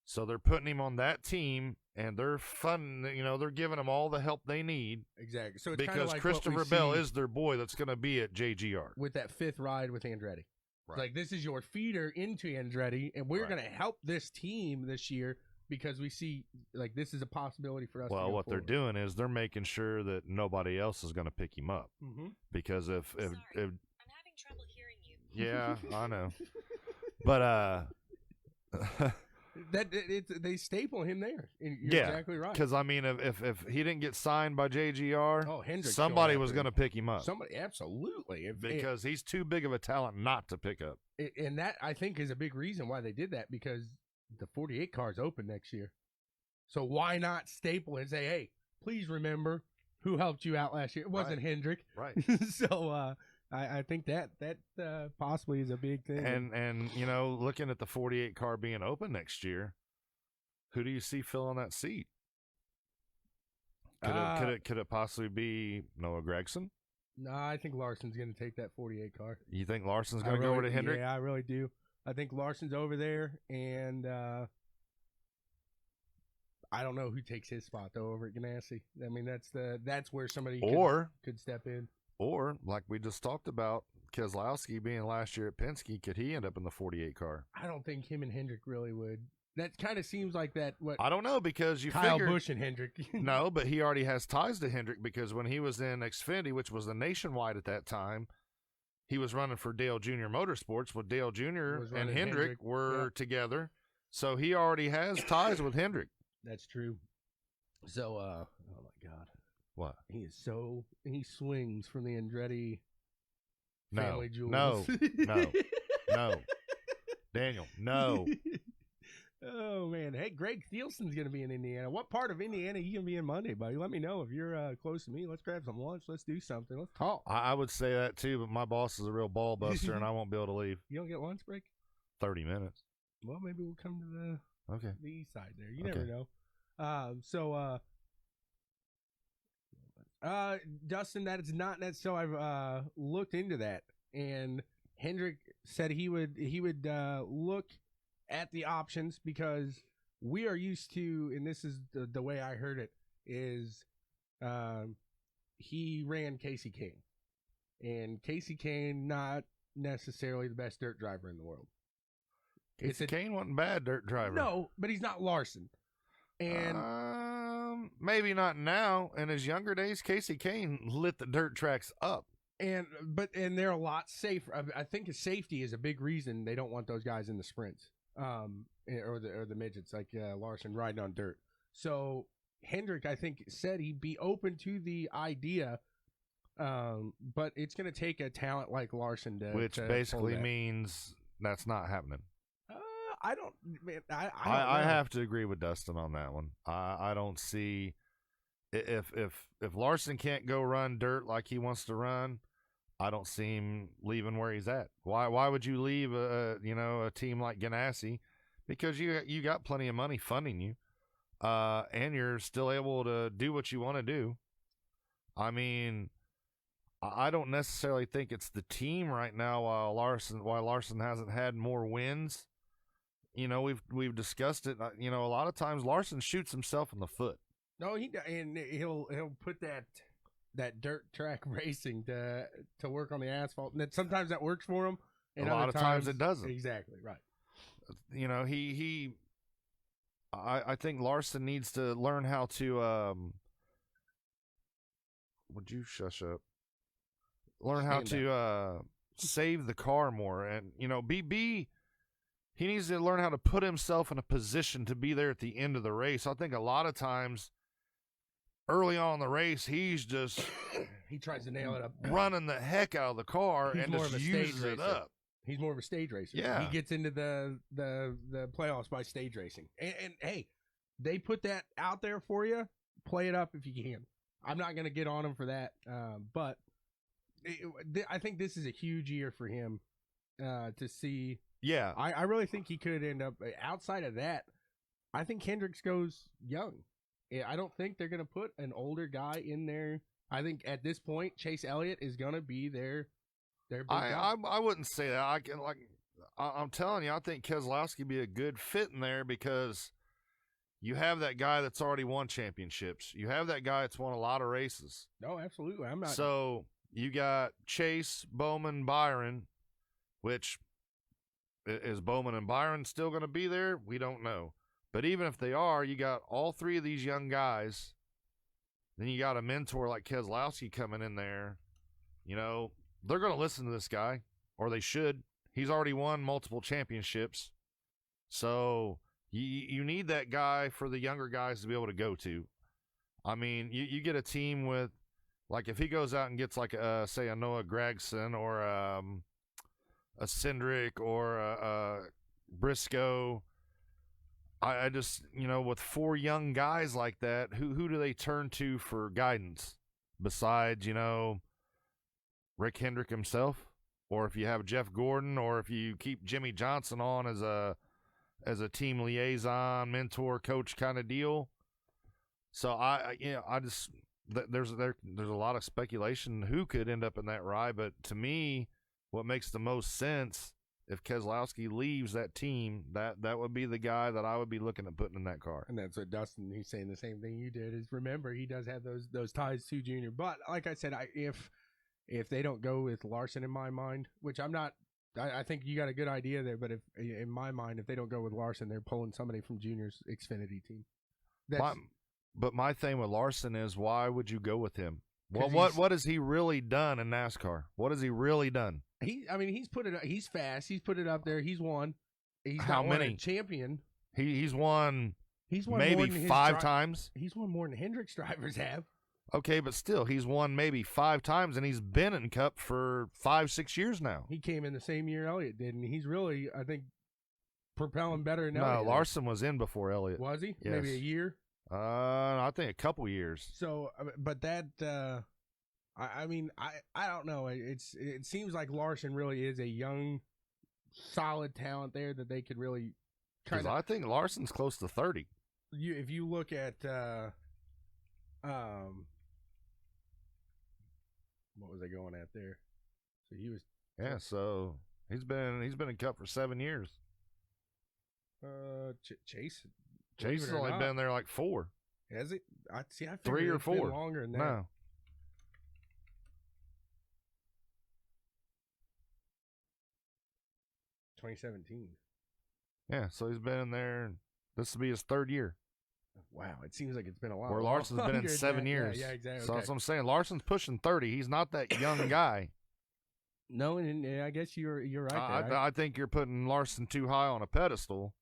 So they're putting him on that team, and they're they're giving him all the help they need. Exactly. So it's because like Christopher Bell is their boy that's going to be at JGR. With that fifth ride with Andretti. Right. Like, this is your feeder into Andretti, and we're going to help this team this year because we see, like, this is a possibility for us to go what forward. they're doing is they're making sure that nobody else is going to pick him up. Mm-hmm. Because if I'm having trouble hearing you. Yeah, I know. But They staple him there. You're exactly right. Because I mean, if he didn't get signed by JGR, Hendrick's somebody was going to pick him up. Somebody, absolutely, because he's too big of a talent not to pick up. And that I think is a big reason why they did that, because the 48 car is open next year. So why not staple and say, hey, please remember who helped you out last year? It wasn't Hendrick. Right. So I think that possibly is a big thing. And you know, looking at the 48 car being open next year, who do you see filling that seat? Could it possibly be Noah Gregson? No, I think Larson's going to take that 48 car. You think Larson's going to go over to Hendrick? Yeah, I really do. I think Larson's over there, and I don't know who takes his spot though over at Ganassi. I mean, that's where somebody could step in. Or like we just talked about, Keselowski being last year at Penske, could he end up in the 48 car? I don't think him and Hendrick really would. That kind of seems like that. What I don't know, because Kyle Busch and Hendrick. No, but he already has ties to Hendrick, because when he was in Xfinity, which was the nationwide at that time, he was running for Dale Jr. Motorsports. With Dale Jr. and Hendrick were together, so he already has ties with Hendrick. That's true. So, oh my God, what? He swings from the Andretti family jewels. No, Daniel, no. Oh man, hey, Greg Thielson's gonna be in Indiana. What part of Indiana are you gonna be in Monday, buddy? Let me know if you're close to me. Let's grab some lunch. Let's do something. Let's talk. I would say that too, but my boss is a real ball buster, and I won't be able to leave. You don't get lunch break? 30 minutes. Well, maybe we'll come to the east side there. You never know. Dustin, that is not necessarily. I've looked into that, and Hendrick said he would look at the options, because we are used to, and this is the way I heard it, is he ran Casey Kane, and Casey Kane not necessarily the best dirt driver in the world. Casey Kane wasn't a bad dirt driver. No, but he's not Larson. And maybe not now. In his younger days, Casey Kane lit the dirt tracks up. And they're a lot safer. I think his safety is a big reason they don't want those guys in the sprints, or the midgets like Larson riding on dirt. So Hendrick, I think, said he'd be open to the idea, but it's going to take a talent like Larson which basically means that's not happening. I don't have to agree with Dustin on that one. I don't see if Larson can't go run dirt like he wants to run, I don't see him leaving where he's at. Why would you leave a team like Ganassi? Because you got plenty of money funding you, and you're still able to do what you want to do. I mean, I don't necessarily think it's the team right now. Why Larson hasn't had more wins. You know, we've discussed it. You know, a lot of times Larson shoots himself in the foot. No, he'll put that dirt track racing to work on the asphalt, and sometimes that works for him. And a lot of times it doesn't. Exactly right. You know, I think Larson needs to learn how to. Would you shush up? Learn how to save the car more, and he needs to learn how to put himself in a position to be there at the end of the race. I think a lot of times early on in the race, he's just he tries to nail it up, running the heck out of the car and just uses it up. He's more of a stage racer. Yeah, he gets into the playoffs by stage racing. And hey, they put that out there for you. Play it up if you can. I'm not going to get on him for that, but I think this is a huge year for him to see. Yeah, I really think he could end up outside of that. I think Hendricks goes young. I don't think they're going to put an older guy in there. I think at this point, Chase Elliott is going to be their big guy. I wouldn't say that. I'm telling you, I think Keselowski be a good fit in there, because you have that guy that's already won championships. You have that guy that's won a lot of races. No, absolutely. I'm not. So you got Chase, Bowman, Byron, which is Bowman and Byron still going to be there? We don't know. But even if they are, you got all three of these young guys. Then you got a mentor like Keselowski coming in there. You know, they're going to listen to this guy, or they should. He's already won multiple championships. So You need that guy for the younger guys to be able to go to. I mean, you get a team with, like, if he goes out and gets, like, say, a Noah Gregson or a Cindric or a Briscoe, I just, with 4 young guys like that, who do they turn to for guidance besides, Rick Hendrick himself? Or if you have Jeff Gordon, or if you keep Jimmy Johnson on as a team liaison, mentor, coach kind of deal. So there's a lot of speculation who could end up in that ride, but to me, what makes the most sense, if Keselowski leaves that team, that would be the guy that I would be looking at putting in that car. And that's what Dustin, he's saying the same thing you did, is remember, he does have those ties to Junior. But like I said, if they don't go with Larson, in my mind, which I'm not, I think you got a good idea there, but if in my mind, if they don't go with Larson, they're pulling somebody from Junior's Xfinity team. But my thing with Larson is, why would you go with him? Well, what has he really done in NASCAR? What has he really done? He's put it. He's fast. He's put it up there. He's won. He's How not many? Won a champion. He's won. He's won maybe more than 5 times. He's won more than Hendrick's drivers have. Okay, but still, he's won maybe 5 times, and he's been in Cup for 5-6 years now. He came in the same year Elliott did, and he's really, I think, propelling better than No, Elliott. Larson was in before Elliott. Was he? Yes. Maybe a year? I think a couple years. So, but that, I don't know. It seems like Larson really is a young, solid talent there that they could really Because I think Larson's close to 30. If you look at, what was I going at there? So he was. Yeah, so he's been in Cup for 7 years. Chase has only been there like 4. Has it? I 3 or 4. Been longer than that. No. $2017. Yeah, so he's been in there. This will be his 3rd year. Wow, it seems like it's been a while. Where Larson's been in 7 years. Yeah, exactly. So okay. that's what I'm saying. Larson's pushing 30. He's not that young guy. No, and I guess you're right there. I think you're putting Larson too high on a pedestal.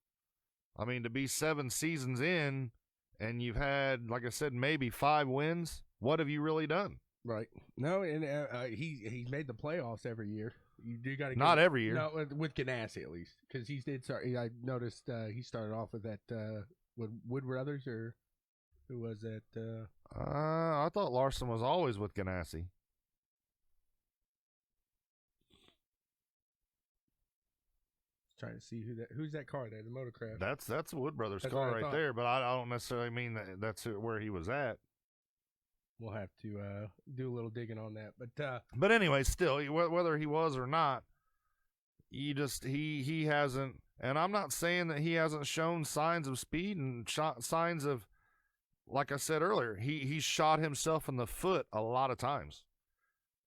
I mean, to be 7 seasons in, and you've had, like I said, maybe 5 wins. What have you really done? Right. No, and he's made the playoffs every year. You do got to not every year. No, with Ganassi at least, because he did start. I noticed he started off with that with Wood Brothers, or who was that? I thought Larson was always with Ganassi. Trying to see who's that car there, the Motorcraft. That's a Wood Brothers car right there, but I don't necessarily mean that's where he was at. We'll have to do a little digging on that, but anyway, still, whether he was or not, he hasn't. And I'm not saying that he hasn't shown signs of speed and signs of, like I said earlier, he shot himself in the foot a lot of times.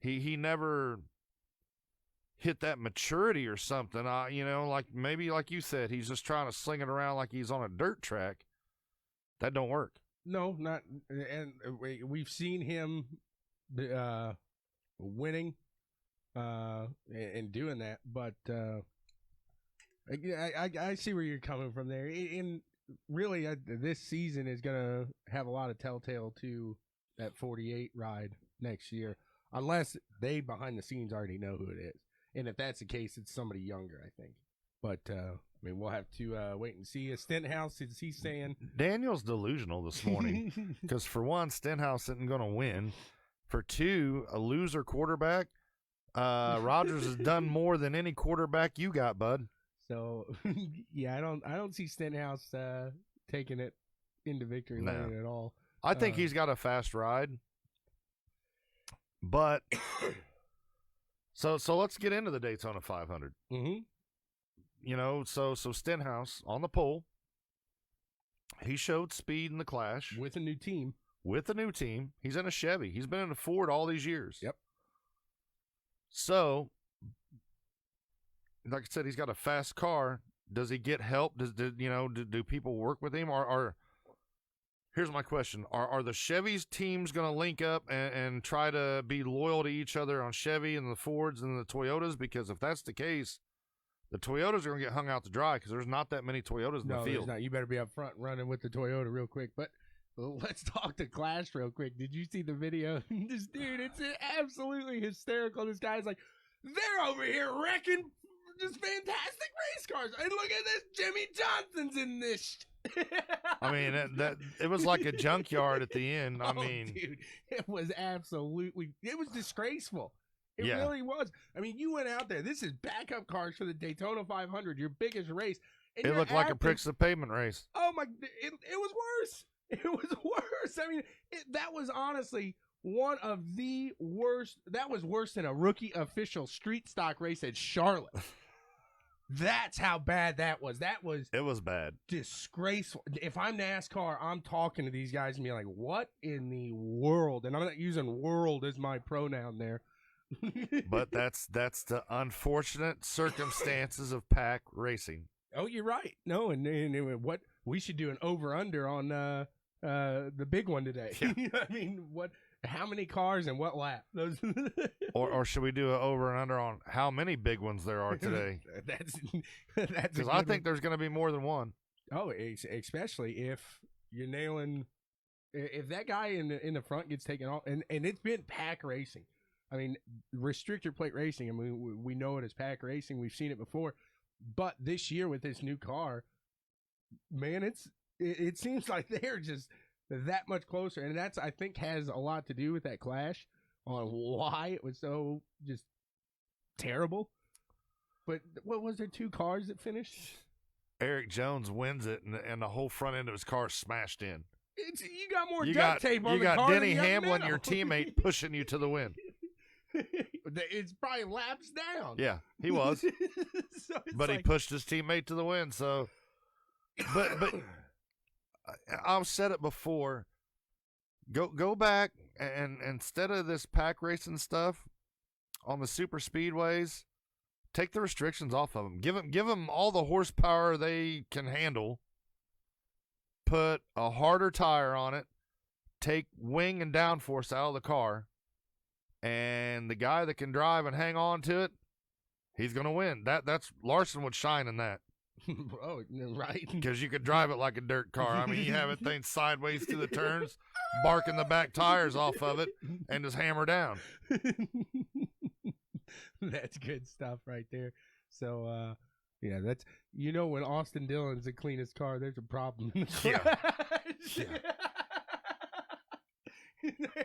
He never hit that maturity or something. Like maybe like you said, he's just trying to sling it around like he's on a dirt track. That don't work. No, not. And we've seen him winning and doing that, but I see where you're coming from there. And really, this season is going to have a lot of telltale to that 48 ride next year, unless they behind the scenes already know who it is. And if that's the case, it's somebody younger, I think. But we'll have to wait and see. Stenhouse, is he saying? Daniel's delusional this morning because for one, Stenhouse isn't going to win. For two, a loser quarterback. Rogers has done more than any quarterback you got, bud. So yeah, I don't see Stenhouse taking it into victory lane at all. I think he's got a fast ride, but so let's get into the Daytona 500. Mm-hmm. So Stenhouse on the pole. He showed speed in the Clash with a new team. He's in a Chevy. He's been in a Ford all these years. Yep. So, like I said, he's got a fast car. Does he get help? Do people work with him? Or here's my question: Are the Chevy's teams going to link up and try to be loyal to each other on Chevy and the Fords and the Toyotas? Because if that's the case, The Toyotas are going to get hung out to dry because there's not that many Toyotas in the No, field. there's not. You better be up front running with the Toyota real quick. But let's talk to Clash real quick. Did you see the video? This dude, it's absolutely hysterical. This guy's like, they're over here wrecking just fantastic race cars. And look at this, Jimmy Johnson's in this. I mean, it was like a junkyard at the end. I mean, dude, it was disgraceful. It Yeah. really was. I mean, you went out there. This is backup cars for the Daytona 500, your biggest race. And it you're looked like a acting- pricks of pavement race. Oh my! It was worse. It was worse. I mean, that was honestly one of the worst. That was worse than a rookie official street stock race at Charlotte. That's how bad that was. It was bad. Disgraceful. If I'm NASCAR, I'm talking to these guys and be like, "What in the world?" And I'm not using "world" as my pronoun there. But that's the unfortunate circumstances of pack racing. Oh, you're right. No, and what we should do an over/under on the big one today. Yeah. I mean, how many cars and what lap? Those. Or should we do an over and under on how many big ones there are today? That's Because I think there's going to be more than one. Oh, especially if you're nailing. If that guy in the front gets taken off, and it's been pack racing. I mean, restrictor plate racing. I mean, we know it as pack racing. We've seen it before, but this year with this new car, man, it seems like they're just that much closer, and that's I think has a lot to do with that clash on why it was so just terrible. But what was there 2 cars that finished? Eric Jones wins it, and the whole front end of his car is smashed in. You got more You duct got tape on you the got car. Denny than you have Hamlin, now. your teammate, pushing you to the win. It's probably laps down. Yeah, he was, So it's but he like- pushed his teammate to the win. So, but I've said it before. Go back and instead of this pack racing stuff on the super speedways, take the restrictions off of them. Give them all the horsepower they can handle. Put a harder tire on it. Take wing and downforce out of the car. And the guy that can drive and hang on to it, he's going to win. That's Larson would shine in that. Oh, right. Because you could drive it like a dirt car. I mean, you have it thing sideways through the turns, barking the back tires off of it, and just hammer down. That's good stuff right there. So, yeah, that's when Austin Dillon's the cleanest car, there's a problem. Yeah. Yeah.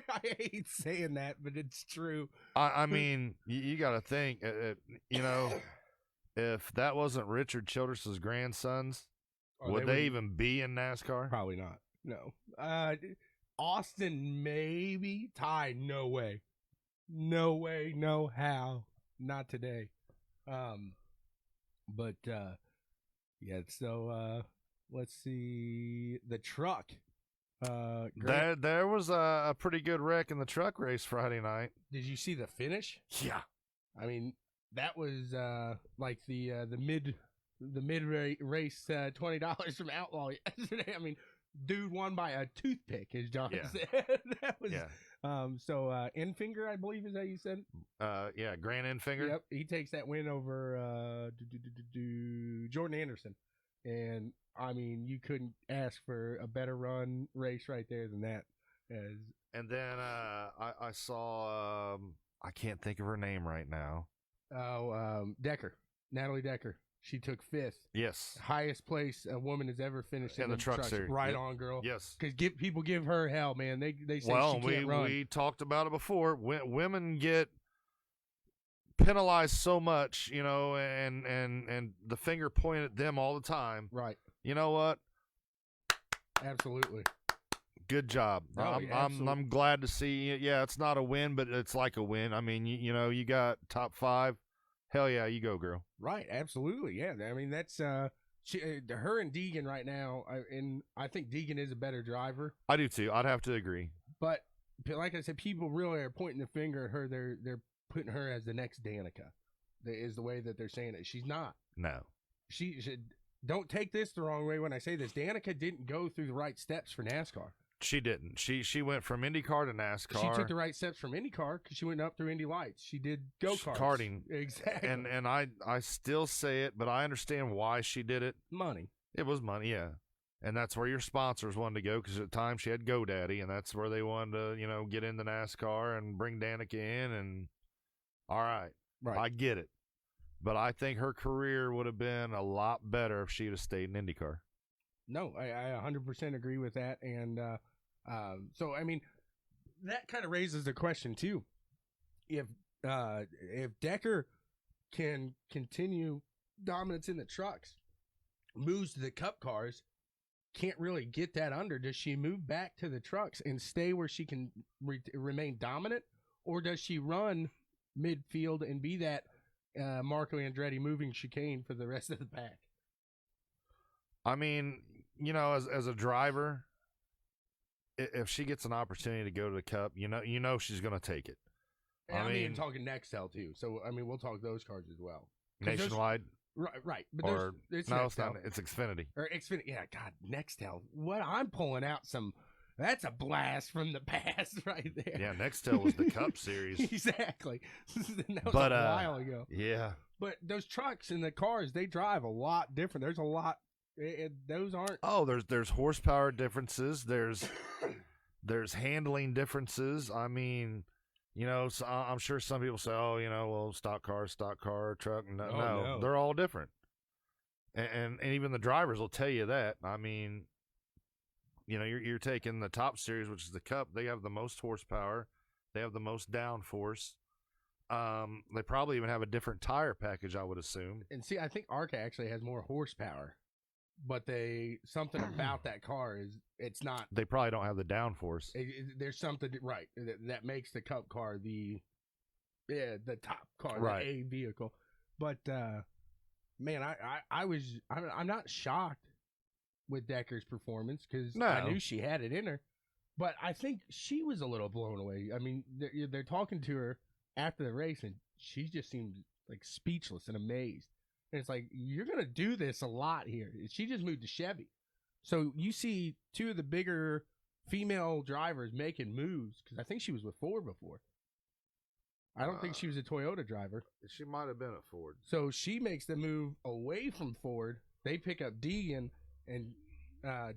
I hate saying that, but it's true. I mean, you got to think, if that wasn't Richard Childress's grandsons, would they even be in NASCAR? Probably not. No. Austin, maybe. Ty, no way. No way, no how. Not today. But yeah, so let's see. The truck. There was a pretty good wreck in the truck race Friday night. Did you see the finish? Yeah. I mean, that was like the mid race $20 from Outlaw yesterday. I mean, dude won by a toothpick, as John said. That was so Enfinger, I believe is how you said. Yeah, Grant Enfinger. Yep, he takes that win over Jordan Anderson, and I mean, you couldn't ask for a better run race right there than that. And then I saw I can't think of her name right now. Oh, Decker, Natalie Decker. She took 5th. Yes. Highest place a woman has ever finished in the truck trucks. series. Right Yep. on, girl. Yes. Because people give her hell, man. They say she can't run. We talked about it before. Women get penalized so much, and the finger pointed at them all the time. Right. You know what? Absolutely. Good job. Oh, I'm glad to see. Yeah, it's not a win, but it's like a win. I mean, you got top 5. Hell yeah, you go, girl. Right, absolutely, yeah. I mean, that's her and Deegan right now, and I think Deegan is a better driver. I do too. I'd have to agree. But like I said, people really are pointing the finger at her. They're putting her as the next Danica. Is the way that they're saying it. She's not. No. She should. Don't take this the wrong way when I say this. Danica didn't go through the right steps for NASCAR. She didn't. She went from IndyCar to NASCAR. She took the right steps from IndyCar because she went up through Indy Lights. She did go-karts. Karting. Exactly. And I still say it, but I understand why she did it. Money. It was money, yeah. And that's where your sponsors wanted to go, because at the time she had GoDaddy, and that's where they wanted to, get into NASCAR and bring Danica in. And all right, I get it. But I think her career would have been a lot better if she'd have stayed in IndyCar. No, I 100% agree with that. And so, I mean, that kind of raises the question, too. If Decker can continue dominance in the trucks, moves to the Cup cars, can't really get that under, does she move back to the trucks and stay where she can remain dominant? Or does she run midfield and be that Marco Andretti moving chicane for the rest of the pack? I mean, as a driver, if she gets an opportunity to go to the Cup, you know she's going to take it. I mean, talking Nextel too. So I mean, we'll talk those cars as well. Nationwide, right? But it's no, Nextel. it's not. It's Xfinity. Or Xfinity. Yeah, God, Nextel. What I'm pulling out that's a blast from the past right there. Yeah, Nextel was the Cup Series. Exactly. That was a while ago. Yeah. But those trucks and the cars, they drive a lot different. There's a lot. Those aren't. Oh, there's horsepower differences. There's handling differences. I mean, so I'm sure some people say, oh, well, stock car, truck. No, they're all different. And even the drivers will tell you that. I mean, you're taking the top series, which is the Cup. They have the most horsepower. They have the most downforce. They probably even have a different tire package, I would assume. And see, I think ARCA actually has more horsepower, but something about that car it's not. They probably don't have the downforce. There's something right that makes the Cup car the top car, right. The A vehicle. But man, I'm not shocked with Decker's performance because I knew she had it in her, but I think she was a little blown away. I mean, they're talking to her after the race, and she just seemed like speechless and amazed. And it's like, you're gonna do this a lot here. She just moved to Chevy, so you see two of the bigger female drivers making moves because I think she was with Ford before. I don't think she was a Toyota driver. She might have been at Ford. So she makes the move away from Ford. They pick up Deegan, and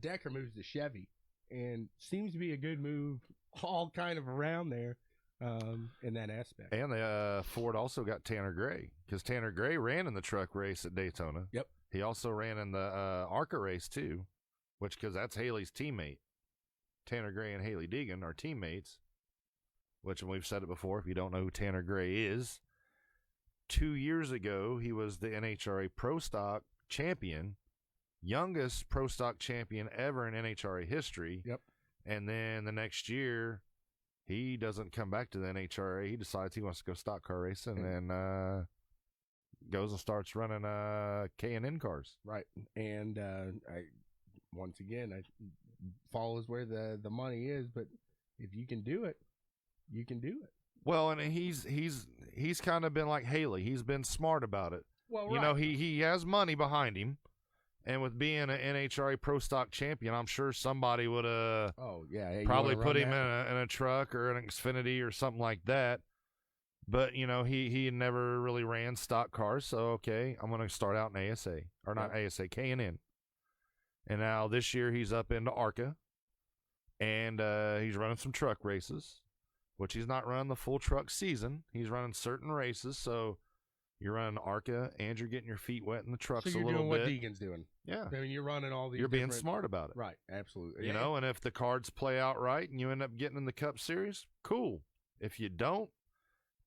Decker moves to Chevy, and seems to be a good move all kind of around there in that aspect. And Ford also got Tanner Gray, because Tanner Gray ran in the truck race at Daytona. Yep. He also ran in the ARCA race too, because that's Haley's teammate. Tanner Gray and Haley Deegan are teammates, which we've said it before. If you don't know who Tanner Gray is, 2 years ago, he was the NHRA Pro Stock champion, youngest Pro Stock champion ever in NHRA history. Yep. And then the next year, he doesn't come back to the NHRA. He decides he wants to go stock car racing, and goes and starts running K&N cars. Right. And once again, follows where the money is, but if you can do it, you can do it. Well, and he's kind of been like Haley. He's been smart about it. Well, right. He has money behind him, and with being an NHRA Pro Stock champion, I'm sure somebody would probably put him in a truck or an Xfinity or something like that. But he never really ran stock cars, so okay, I'm going to start out in ASA, or not ASA, K&N. And now this year he's up into ARCA, and he's running some truck races, which he's not running the full truck season. He's running certain races, so you're running ARCA and you're getting your feet wet in the trucks a little bit. So you're doing what Deegan's doing. Yeah. I mean, you're running all these. You're being smart about it. Right, absolutely. And if the cards play out right and you end up getting in the Cup Series, cool. If you don't,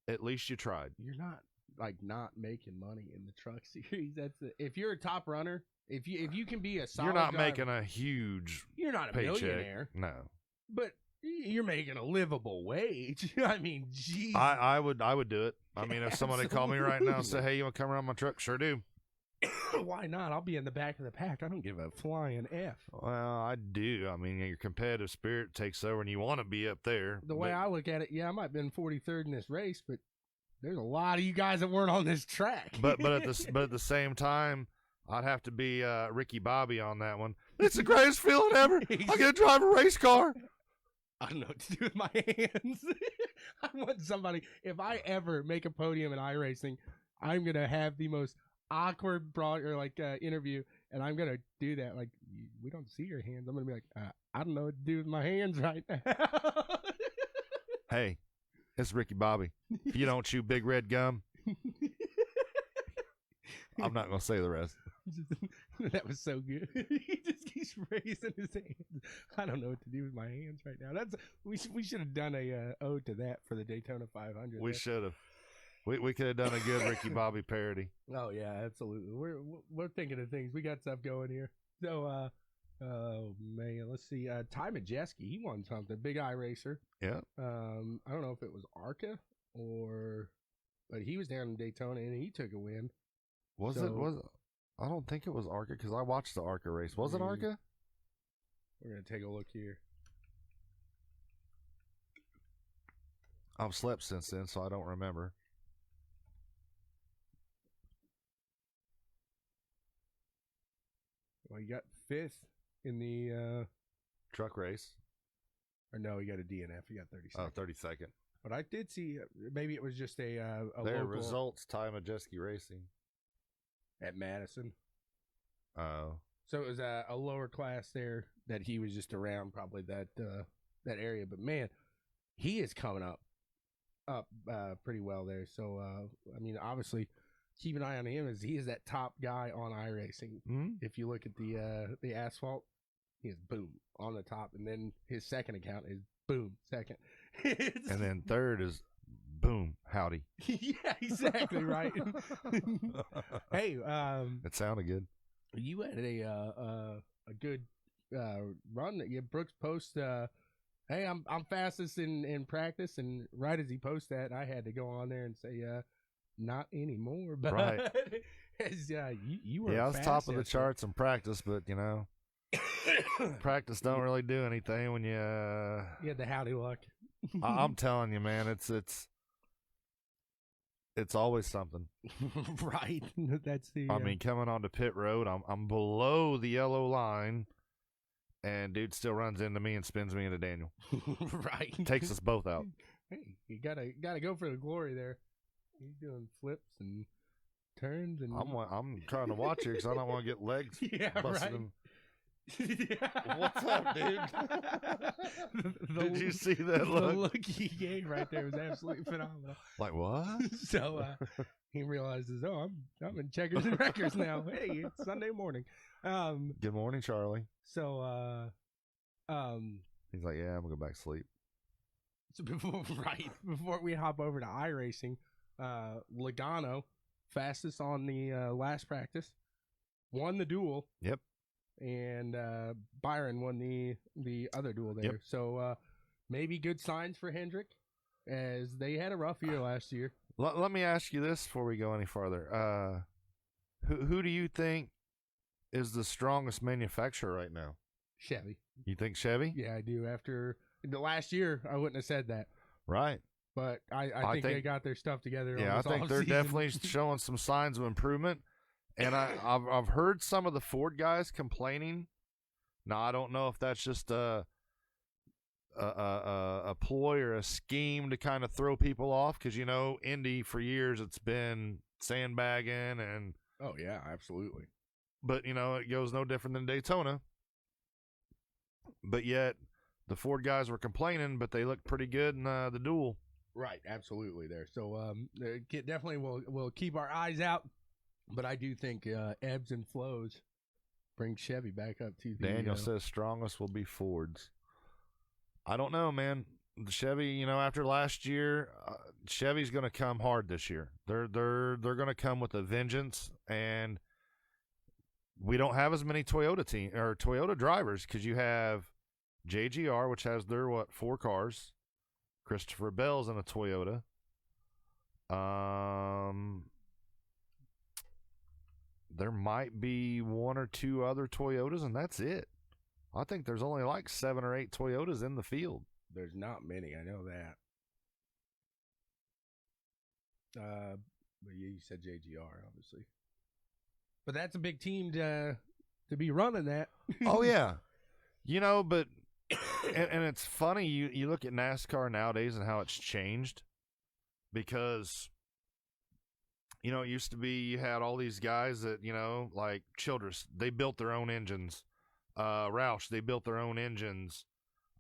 at least you tried. You're not making money in the truck series. If you're a top runner, if you can be a solid you're not driver, making a huge you're not a paycheck. millionaire. No. But you're making a livable wage. I mean, geez. I would do it. I mean, if someone had called me right now and said, hey, you want to come around my truck? Sure do. Why not? I'll be in the back of the pack. I don't give a flying F. Well, I do. I mean, your competitive spirit takes over and you want to be up there. The way I look at it, I might have been 43rd in this race, but there's a lot of you guys that weren't on this track. but at the same time, I'd have to be Ricky Bobby on that one. It's the greatest feeling ever. I get to drive a race car. I don't know what to do with my hands. I want somebody, if I ever make a podium in iRacing, I'm going to have the most awkward interview, and I'm going to do that. Like, we don't see your hands. I'm going to be like, I don't know what to do with my hands right now. Hey, it's Ricky Bobby. If you don't chew big red gum, I'm not going to say the rest. That was so good. He just keeps raising his hands. I don't know what to do with my hands right now. We should have done a ode to that for the Daytona 500. We should have. We could have done a good Ricky Bobby parody. Oh yeah, absolutely. We're thinking of things. We got stuff going here. So oh man, let's see. Ty Majeski, he won something. Big iRacer. Yeah. I don't know if it was ARCA but he was down in Daytona and he took a win. Was it? I don't think it was ARCA because I watched the ARCA race. Was it ARCA? We're gonna take a look here. I've slept since then, so I don't remember. Well, he got 5th in the truck race. Or no, he got a DNF. He got 32nd. Oh, 32nd. But I did see maybe it was just a their local results. Ty Majeski Racing at Madison. Oh. So it was a lower class there that he was just around, probably that area. But man, he is coming up pretty well there. So I mean, obviously, keep an eye on him as he is that top guy on iRacing. Mm-hmm. If you look at the asphalt, he is boom on the top, and then his second account is boom second, and then third is boom Howdy. Yeah, exactly right. Hey, it sounded good. You had a good run. Brooks post. Hey, I'm fastest in practice, and right as he posts that, I had to go on there and say, not anymore. But right, as, you were. Yeah, I was top of the charts in practice, but you know, practice don't really do anything when you. You had the Howdy luck. I'm telling you, man, it's always something. Right. That's the. I mean, coming onto pit road, I'm below the yellow line, and dude still runs into me and spins me into Daniel. Right. Takes us both out. Hey, you gotta go for the glory there. He's doing flips and turns, and I'm trying to watch here because I don't want to get legs. Yeah, busted right. What's up, dude? Did you see that look? The look he gave right there was absolutely phenomenal. Like what? So he realizes, oh, I'm in checkers and records now. Hey, it's Sunday morning. Good morning, Charlie. So he's like, yeah, I'm gonna go back to sleep. So before we hop over to iRacing, Logano, fastest on the last practice, won the duel. Yep. And Byron won the other duel there. Yep. So maybe good signs for Hendrick, as they had a rough year last year. Let me ask you this before we go any farther. Who do you think is the strongest manufacturer right now? Chevy. You think Chevy? Yeah, I do. After the last year, I wouldn't have said that. Right. But I think they got their stuff together. Yeah, I think they're definitely showing some signs of improvement. And I've heard some of the Ford guys complaining. Now, I don't know if that's just a ploy or a scheme to kind of throw people off, because, you know, Indy for years it's been sandbagging and. Oh yeah, absolutely. But you know, it goes no different than Daytona. But yet, the Ford guys were complaining, but they looked pretty good in the duel. Right, absolutely. There, so definitely we'll keep our eyes out. But I do think ebbs and flows bring Chevy back up to the. Daniel says strongest will be Fords. I don't know, man. The Chevy, you know, after last year, Chevy's going to come hard this year. They're going to come with a vengeance, and we don't have as many Toyota drivers, because you have JGR, which has their 4 cars. Christopher Bell's in a Toyota. There might be 1 or 2 other Toyotas, and that's it. I think there's only like 7 or 8 Toyotas in the field. There's not many, I know that. But you said JGR, obviously. But that's a big team to to be running that. Oh yeah, but and it's funny you look at NASCAR nowadays and how it's changed, because it used to be you had all these guys that like Childress, they built their own engines. Roush, they built their own engines.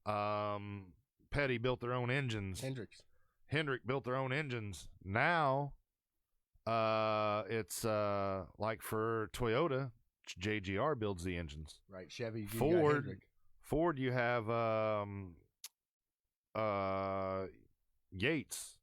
Petty built their own engines. Hendrick built their own engines. Now, it's like for Toyota, JGR builds the engines. Right, Chevy. Ford, you have Yates,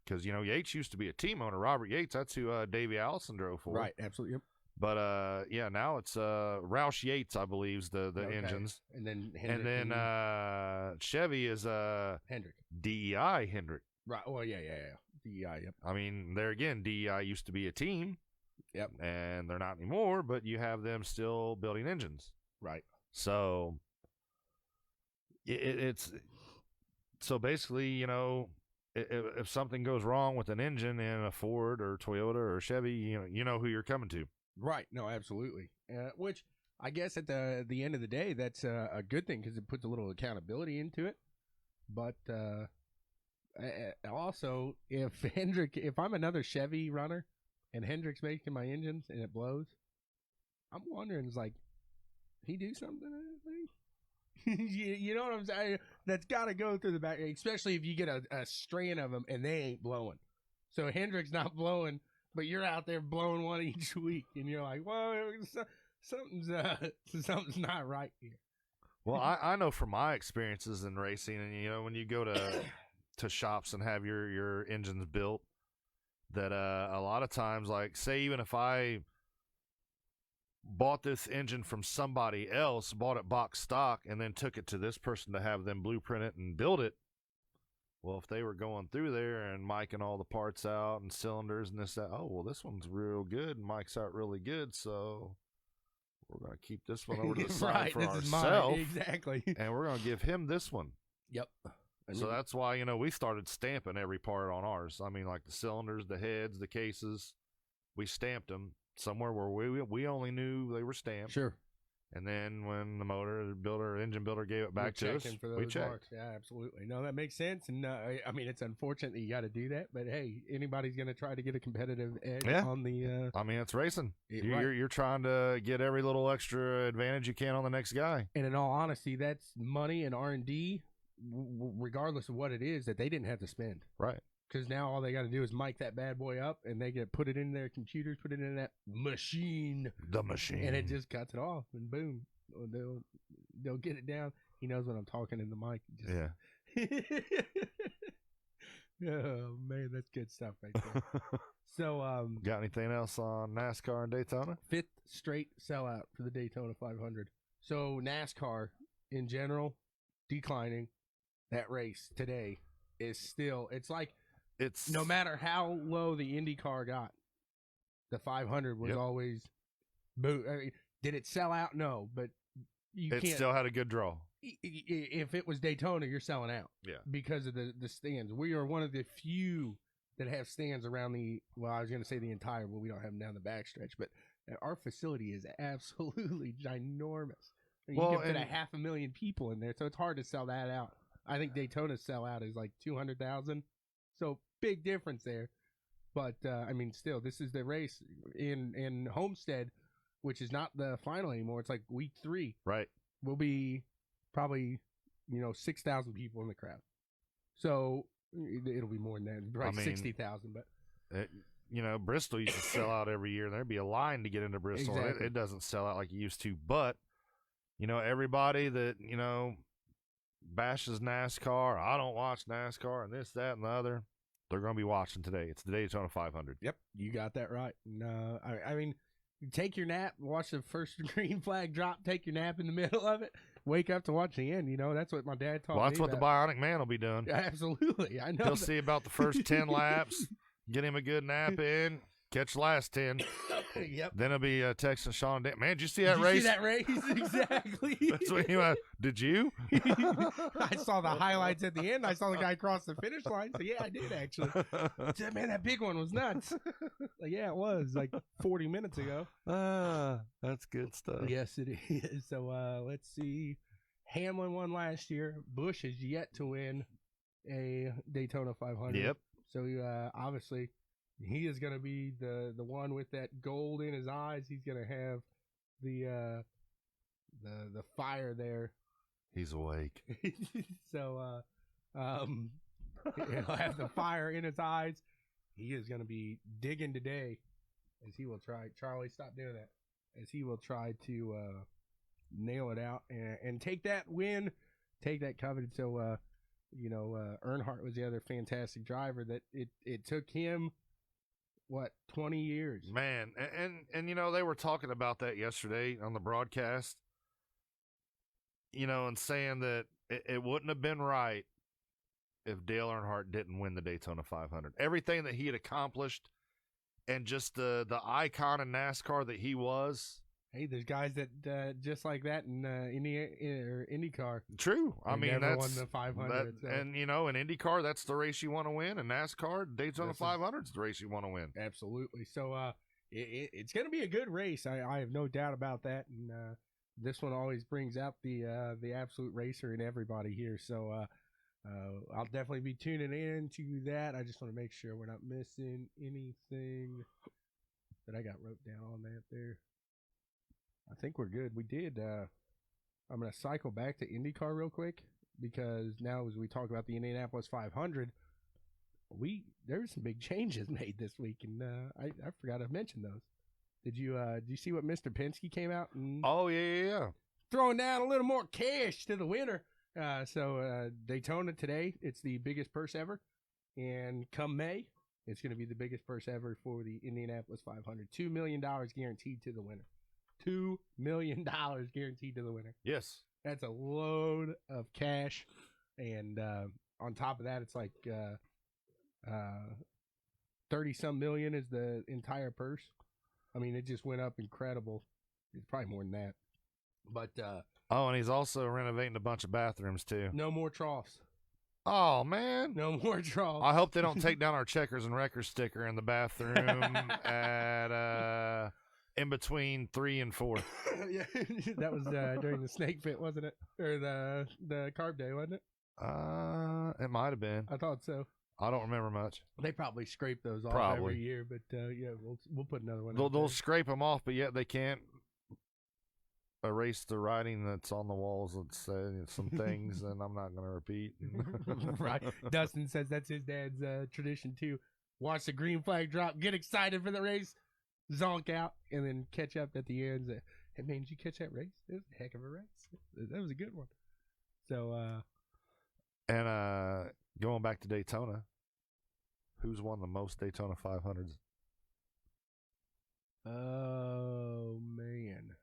because Yates used to be a team owner. Robert Yates, that's who Davey Allison drove for. Right, absolutely. Yep. But now it's Roush Yates, I believe, is the engines. And then Chevy is Hendrick. DEI Hendrick. Right. Well, yeah. DEI. Yep. I mean, there again, DEI used to be a team. Yep. And they're not anymore, but you have them still building engines. Right. So it's so basically, if something goes wrong with an engine in a Ford or Toyota or Chevy, you know who you're coming to. Right. No, absolutely. Which I guess at the end of the day, that's a good thing, because it puts a little accountability into it. But also, if I'm another Chevy runner and Hendrick's making my engines and it blows, I'm wondering, is like, he do something to that thing? you know what I'm saying? That's got to go through the back, especially if you get a strand of them and they ain't blowing. So Hendrick's not blowing, but you're out there blowing one each week, and you're like, well, something's not right here. Well, I know from my experiences in racing, and when you go to shops and have your engines built, that a lot of times, like, say, even if I bought this engine from somebody else, bought it box stock, and then took it to this person to have them blueprint it and build it, well, if they were going through there and miking all the parts out and cylinders and this, that, oh, well, this one's real good and mics out really good, so we're going to keep this one over to the side for ourselves. Exactly. And we're going to give him this one. Yep. So that's why, we started stamping every part on ours. I mean, like the cylinders, the heads, the cases, we stamped them somewhere where we only knew they were stamped. Sure. And then when the engine builder gave it back to us, we checked. Marks. Yeah, absolutely. No, that makes sense. And I mean, it's unfortunate that you got to do that, but hey, anybody's going to try to get a competitive edge on the. I mean, it's racing. You're trying to get every little extra advantage you can on the next guy. And in all honesty, that's money and R&D, regardless of what it is, that they didn't have to spend. Right. Because now all they got to do is mic that bad boy up, and they get put it in their computers, put it in that machine. The machine. And it just cuts it off, and boom, they'll get it down. He knows when I'm talking in the mic. Yeah. Oh, man, that's good stuff right there. So, got anything else on NASCAR and Daytona? 5th straight sellout for the Daytona 500. So NASCAR in general, declining. That race today is still, it's no matter how low the IndyCar got, the 500 was always boo. I mean, did it sell out? No, but it still had a good draw. If it was Daytona, you're selling out. Yeah, because of the stands. We are one of the few that have stands around I was going to say the entire, but we don't have them down the backstretch. But our facility is absolutely ginormous. You can fit 500,000 people in there, so it's hard to sell that out. I think Daytona's sellout is like 200,000. So big difference there. But, I mean, still, this is the race in Homestead, which is not the final anymore. It's like week 3. Right. Will be probably, 6,000 people in the crowd. So it'll be more than that. Probably 60,000. But Bristol used to sell out every year. There'd be a line to get into Bristol. Exactly. It doesn't sell out like it used to. But, everybody that, bashes NASCAR, I don't watch NASCAR, and this, that, and the other, they're going to be watching today. It's the Daytona 500. Yep, you got that right. No, I mean, take your nap, watch the first green flag drop, take your nap in the middle of it, wake up to watch the end. That's what my dad taught me. Well, that's what the Bionic Man will be doing. Yeah, absolutely. I know. He'll see about the first 10 laps, get him a good nap in, catch the last 10. Yep. Then it'll be texting Sean and Dan. Man, did you see that Did race? You see that race? Exactly. That's what you did you? I saw the highlights at the end. I saw the guy cross the finish line. So yeah, I did actually. I said, man, that big one was nuts. Like, yeah, it was like 40 minutes ago. That's good stuff. Yes, it is. So let's see. Hamlin won last year. Busch is yet to win a Daytona 500. Yep. So obviously, he is going to be the one with that gold in his eyes. He's going to have the fire there. He's awake. So he'll have the fire in his eyes. He is going to be digging today, as he will try. Charlie, stop doing that. As he will try to nail it out and take that win, take that coveted. So Earnhardt was the other fantastic driver that it took him, 20 years. Man, and they were talking about that yesterday on the broadcast, and saying that it wouldn't have been right if Dale Earnhardt didn't win the Daytona 500. Everything that he had accomplished and just the icon in NASCAR that he was. Hey, there's guys that just like that in IndyCar. True. I mean, never that's won the 500. So. And in IndyCar, that's the race you want to win. And NASCAR, Daytona 500 is the race you want to win. Absolutely. So it's going to be a good race. I have no doubt about that. And this one always brings out the absolute racer in everybody here. So I'll definitely be tuning in to that. I just want to make sure we're not missing anything that I got wrote down on that there. I think we're good. We did. I'm going to cycle back to IndyCar real quick because now as we talk about the Indianapolis 500, there's some big changes made this week, and I forgot to mention those. Did you see what Mr. Penske came out and? Oh yeah. Throwing down a little more cash to the winner. So Daytona today, it's the biggest purse ever, and come May, it's going to be the biggest purse ever for the Indianapolis 500. $2 million guaranteed to the winner. $2 million guaranteed to the winner. Yes. That's a load of cash. And on top of that, it's like 30-some million is the entire purse. I mean, it just went up incredible. It's probably more than that. But and he's also renovating a bunch of bathrooms, too. No more troughs. Oh, man. No more troughs. I hope they don't take down our checkers and wreckers sticker in the bathroom at in between 3 and 4. Yeah, that was during the snake fit, wasn't it? Or the carb day, wasn't it? It might have been. I thought so. I don't remember much. They probably scrape those off every year, but yeah, we'll put another one. They'll scrape them off, but yet they can't erase the writing that's on the walls that say some things, and I'm not going to repeat. Right. Dustin says that's his dad's tradition too. Watch the green flag drop, get excited for the race, zonk out, and then catch up at the end. Hey man, did you catch that race? It was a heck of a race. That was a good one. So, and going back to Daytona, who's won the most Daytona 500s? Oh man.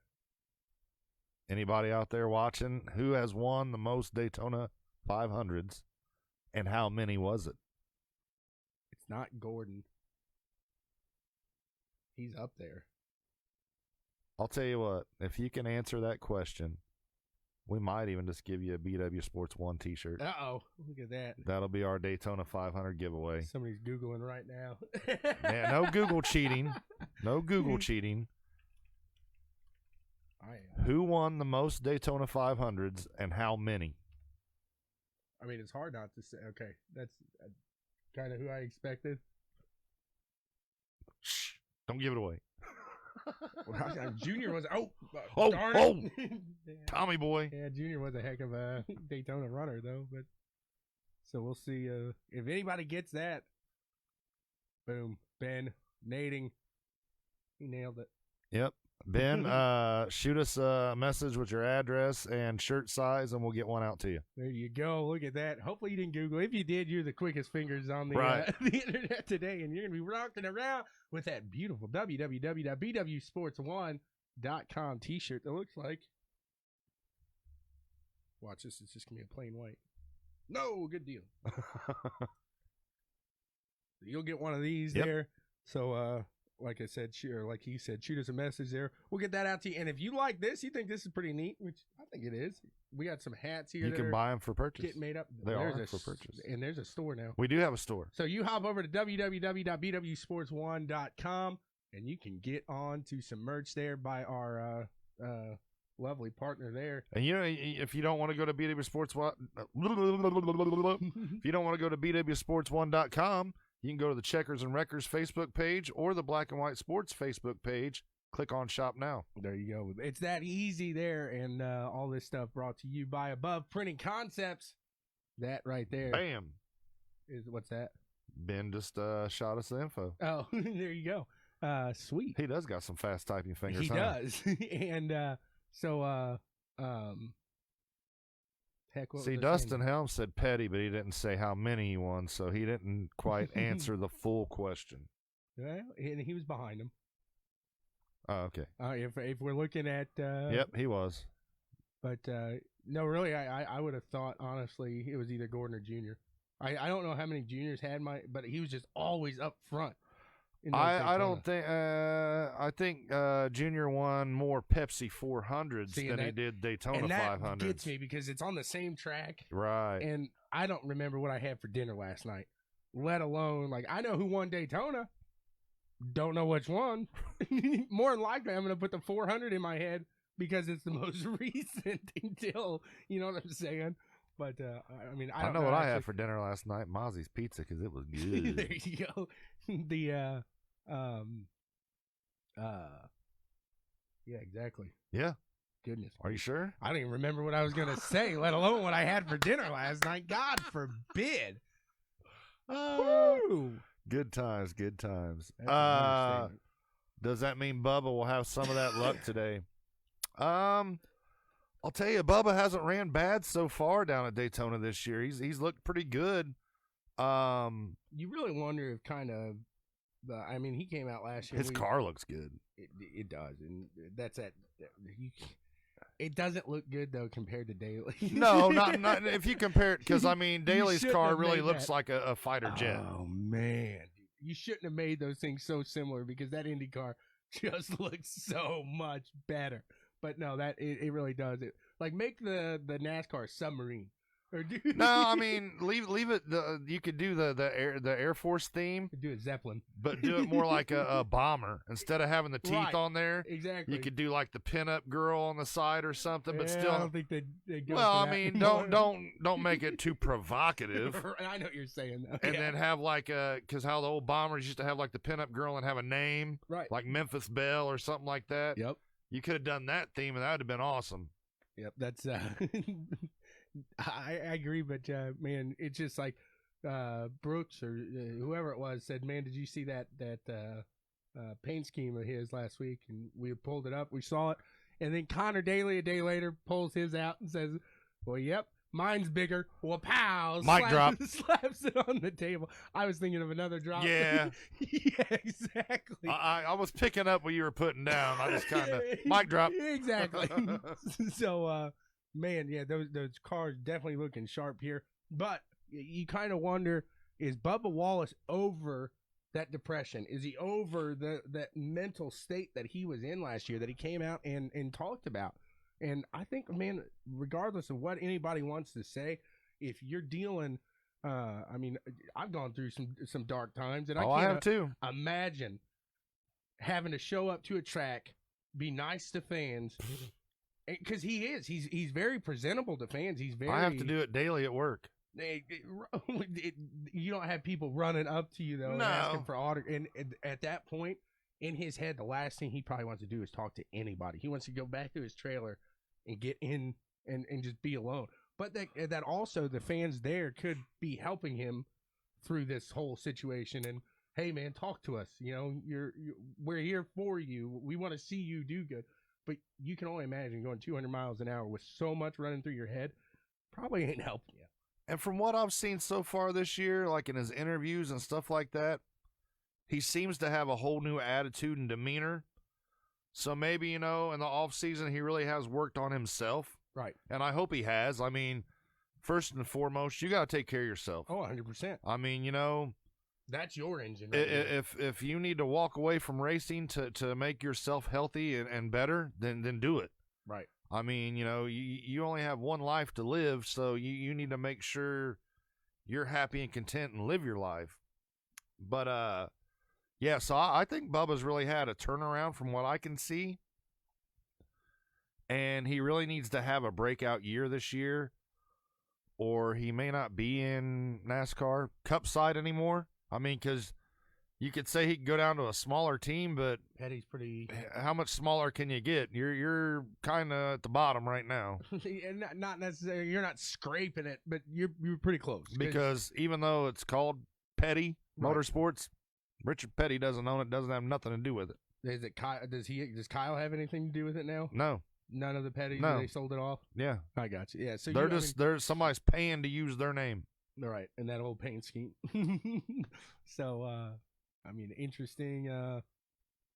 Anybody out there watching? Who has won the most Daytona 500s, and how many was it? It's not Gordon. He's up there. I'll tell you what, if you can answer that question, we might even just give you a BWSPORTS1 t-shirt. Uh-oh. Look at that. That'll be our Daytona 500 giveaway. Somebody's Googling right now. Yeah, no Google cheating. No Google cheating. Who won the most Daytona 500s and how many? I mean, it's hard not to say. Okay, that's kind of who I expected. Shh, don't give it away. Junior was darn it. TommyBoy. Yeah, Junior was a heck of a Daytona runner though. But so we'll see if anybody gets that. Boom, Ben Nading, he nailed it. Yep. Ben, shoot us a message with your address and shirt size, and we'll get one out to you. There you go. Look at that. Hopefully you didn't Google. If you did, you're the quickest fingers on the, right. The internet today, and you're going to be rocking around with that beautiful www.bwsports1.com t-shirt that looks like, watch this, it's just going to be a plain white. No, good deal. You'll get one of these there. So, like I said, or like he said, shoot us a message there. We'll get that out to you. And if you like this, you think this is pretty neat, which I think it is. We got some hats here. You can buy them for purchase. Getting made up. They are for purchase. And there's a store now. We do have a store. So you hop over to www.bwsports1.com and you can get on to some merch there by our lovely partner there. And if you don't want to go to BWSports1, if you don't want to go to BWSports1.com, you can go to the Checkers and Wreckers Facebook page or the Black and White Sports Facebook page. Click on Shop Now. There you go. It's that easy there, and all this stuff brought to you by Above Printing Concepts. That right there. Bam. What's that? Ben just shot us the info. Oh, there you go. Sweet. He does got some fast typing fingers. He does. And so, heck, what see, Dustin Helms said petty, but he didn't say how many he won, so he didn't quite answer the full question. Well, and he was behind him. Oh, okay. If we're looking at yep, he was. But no, really, I would have thought honestly it was either Gordon or Junior. I don't know how many juniors had but he was just always up front. I don't think I think Junior won more Pepsi 400s than he did Daytona 500s. That gets me because it's on the same track, right? And I don't remember what I had for dinner last night. Let alone I know who won Daytona. Don't know which one. More than likely, I'm going to put the 400 in my head because it's the most recent until, you know what I'm saying? But, I mean, I know what I had for dinner last night. Mozzie's Pizza, because it was good. There you go. Yeah, exactly. Yeah. Goodness. Are you sure? I don't even remember what I was going to say, let alone what I had for dinner last night. God forbid. Woo! Good times, good times. Does that mean Bubba will have some of that luck today? I'll tell you, Bubba hasn't ran bad so far down at Daytona this year. He's looked pretty good. You really wonder if I mean, he came out last year. His car looks good. It does, and that's at. It doesn't look good though compared to Daly. No, not if you compare it, because I mean Daly's car really looks like a fighter jet. Oh man, you shouldn't have made those things so similar because that Indy car just looks so much better. But no, it really does. It make the NASCAR submarine. Or no, I mean leave it. You could do the Air Force theme. Do a Zeppelin, but do it more like a bomber instead of having the teeth on there. Exactly. You could do like the pinup girl on the side or something. But still, I don't think they go. Well, I mean, don't make it too provocative. I know what you're saying though. And then have because how the old bombers used to have like the pinup girl and have a name, right? Like Memphis Belle or something like that. Yep. You could have done that theme, and that would have been awesome. Yep. That's. I agree, but man, it's just like Brooks or whoever it was said, man, did you see that paint scheme of his last week? And we pulled it up, we saw it, and then Connor Daly a day later pulls his out and says, well, yep, mine's bigger. Well, pow! Mic drop. Slaps it on the table. I was thinking of another drop. Yeah. Yeah, exactly. I was picking up what you were putting down. I just kind of mic drop. Exactly. So, man, yeah, those cars definitely looking sharp here. But you kind of wonder, is Bubba Wallace over that depression? Is he over that mental state that he was in last year that he came out and talked about? And I think, man, regardless of what anybody wants to say, if you're dealing, I mean, I've gone through some dark times, and I have too. Imagine having to show up to a track, be nice to fans. Because he's very presentable to fans. I have to do it daily at work. You don't have people running up to you though and asking for autographs. And at that point, in his head, the last thing he probably wants to do is talk to anybody. He wants to go back to his trailer and get in and just be alone. But that also the fans there could be helping him through this whole situation. And hey, man, talk to us. You know, we're here for you. We want to see you do good. But you can only imagine going 200 miles an hour with so much running through your head probably ain't helping you. And from what I've seen so far this year, like in his interviews and stuff like that, he seems to have a whole new attitude and demeanor. So maybe, in the off season, he really has worked on himself. Right. And I hope he has. I mean, first and foremost, you got to take care of yourself. Oh, 100%. I mean, That's your engine. Right there. If you need to walk away from racing to make yourself healthy and better, then do it. Right. I mean, you only have one life to live, so you need to make sure you're happy and content and live your life. But yeah, so I think Bubba's really had a turnaround from what I can see. And he really needs to have a breakout year this year, or he may not be in NASCAR Cup side anymore. I mean, because you could say he could go down to a smaller team, but Petty's pretty. How much smaller can you get? You're kind of at the bottom right now. And not necessarily. You're not scraping it, but you're pretty close. Because even though it's called Petty Motorsports, Richard Petty doesn't own it. Doesn't have nothing to do with it. Is it Kyle? Does Kyle have anything to do with it now? No. None of the Petties. No. They sold it off. Yeah. I got you. Yeah. So there's somebody's paying to use their name. Right, and that old paint scheme. So, I mean, interesting.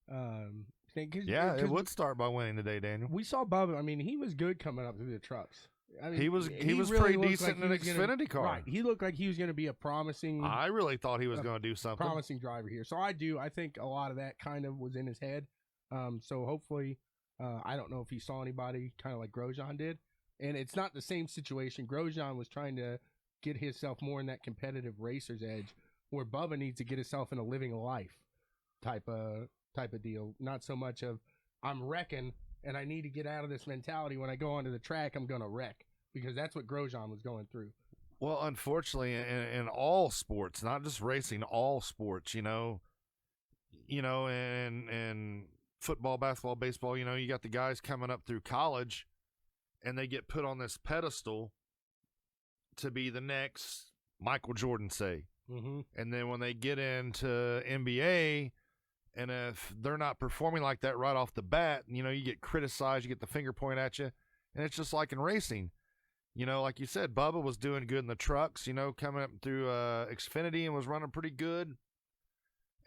Thing. Yeah, it would start by winning today, Daniel. We saw Bubba. I mean, he was good coming up through the trucks. I mean, he was really pretty decent in an Xfinity car. Right, he looked like he was going to be a promising. I really thought he was going to do something. Promising driver here. So I think a lot of that kind of was in his head. So hopefully, I don't know if he saw anybody kind of like Grosjean did, and it's not the same situation. Grosjean was trying to get himself more in that competitive racer's edge, where Bubba needs to get himself in a living life type of deal. Not so much of I'm wrecking and I need to get out of this mentality. When I go onto the track, I'm going to wreck, because that's what Grosjean was going through. Well, unfortunately, in all sports, not just racing, all sports, and football, basketball, baseball, you got the guys coming up through college, and they get put on this pedestal to be the next Michael Jordan, say. Mm-hmm. And then when they get into NBA, and if they're not performing like that right off the bat, you get criticized, you get the finger pointed at you. And it's just like in racing. Like you said, Bubba was doing good in the trucks, coming up through Xfinity and was running pretty good.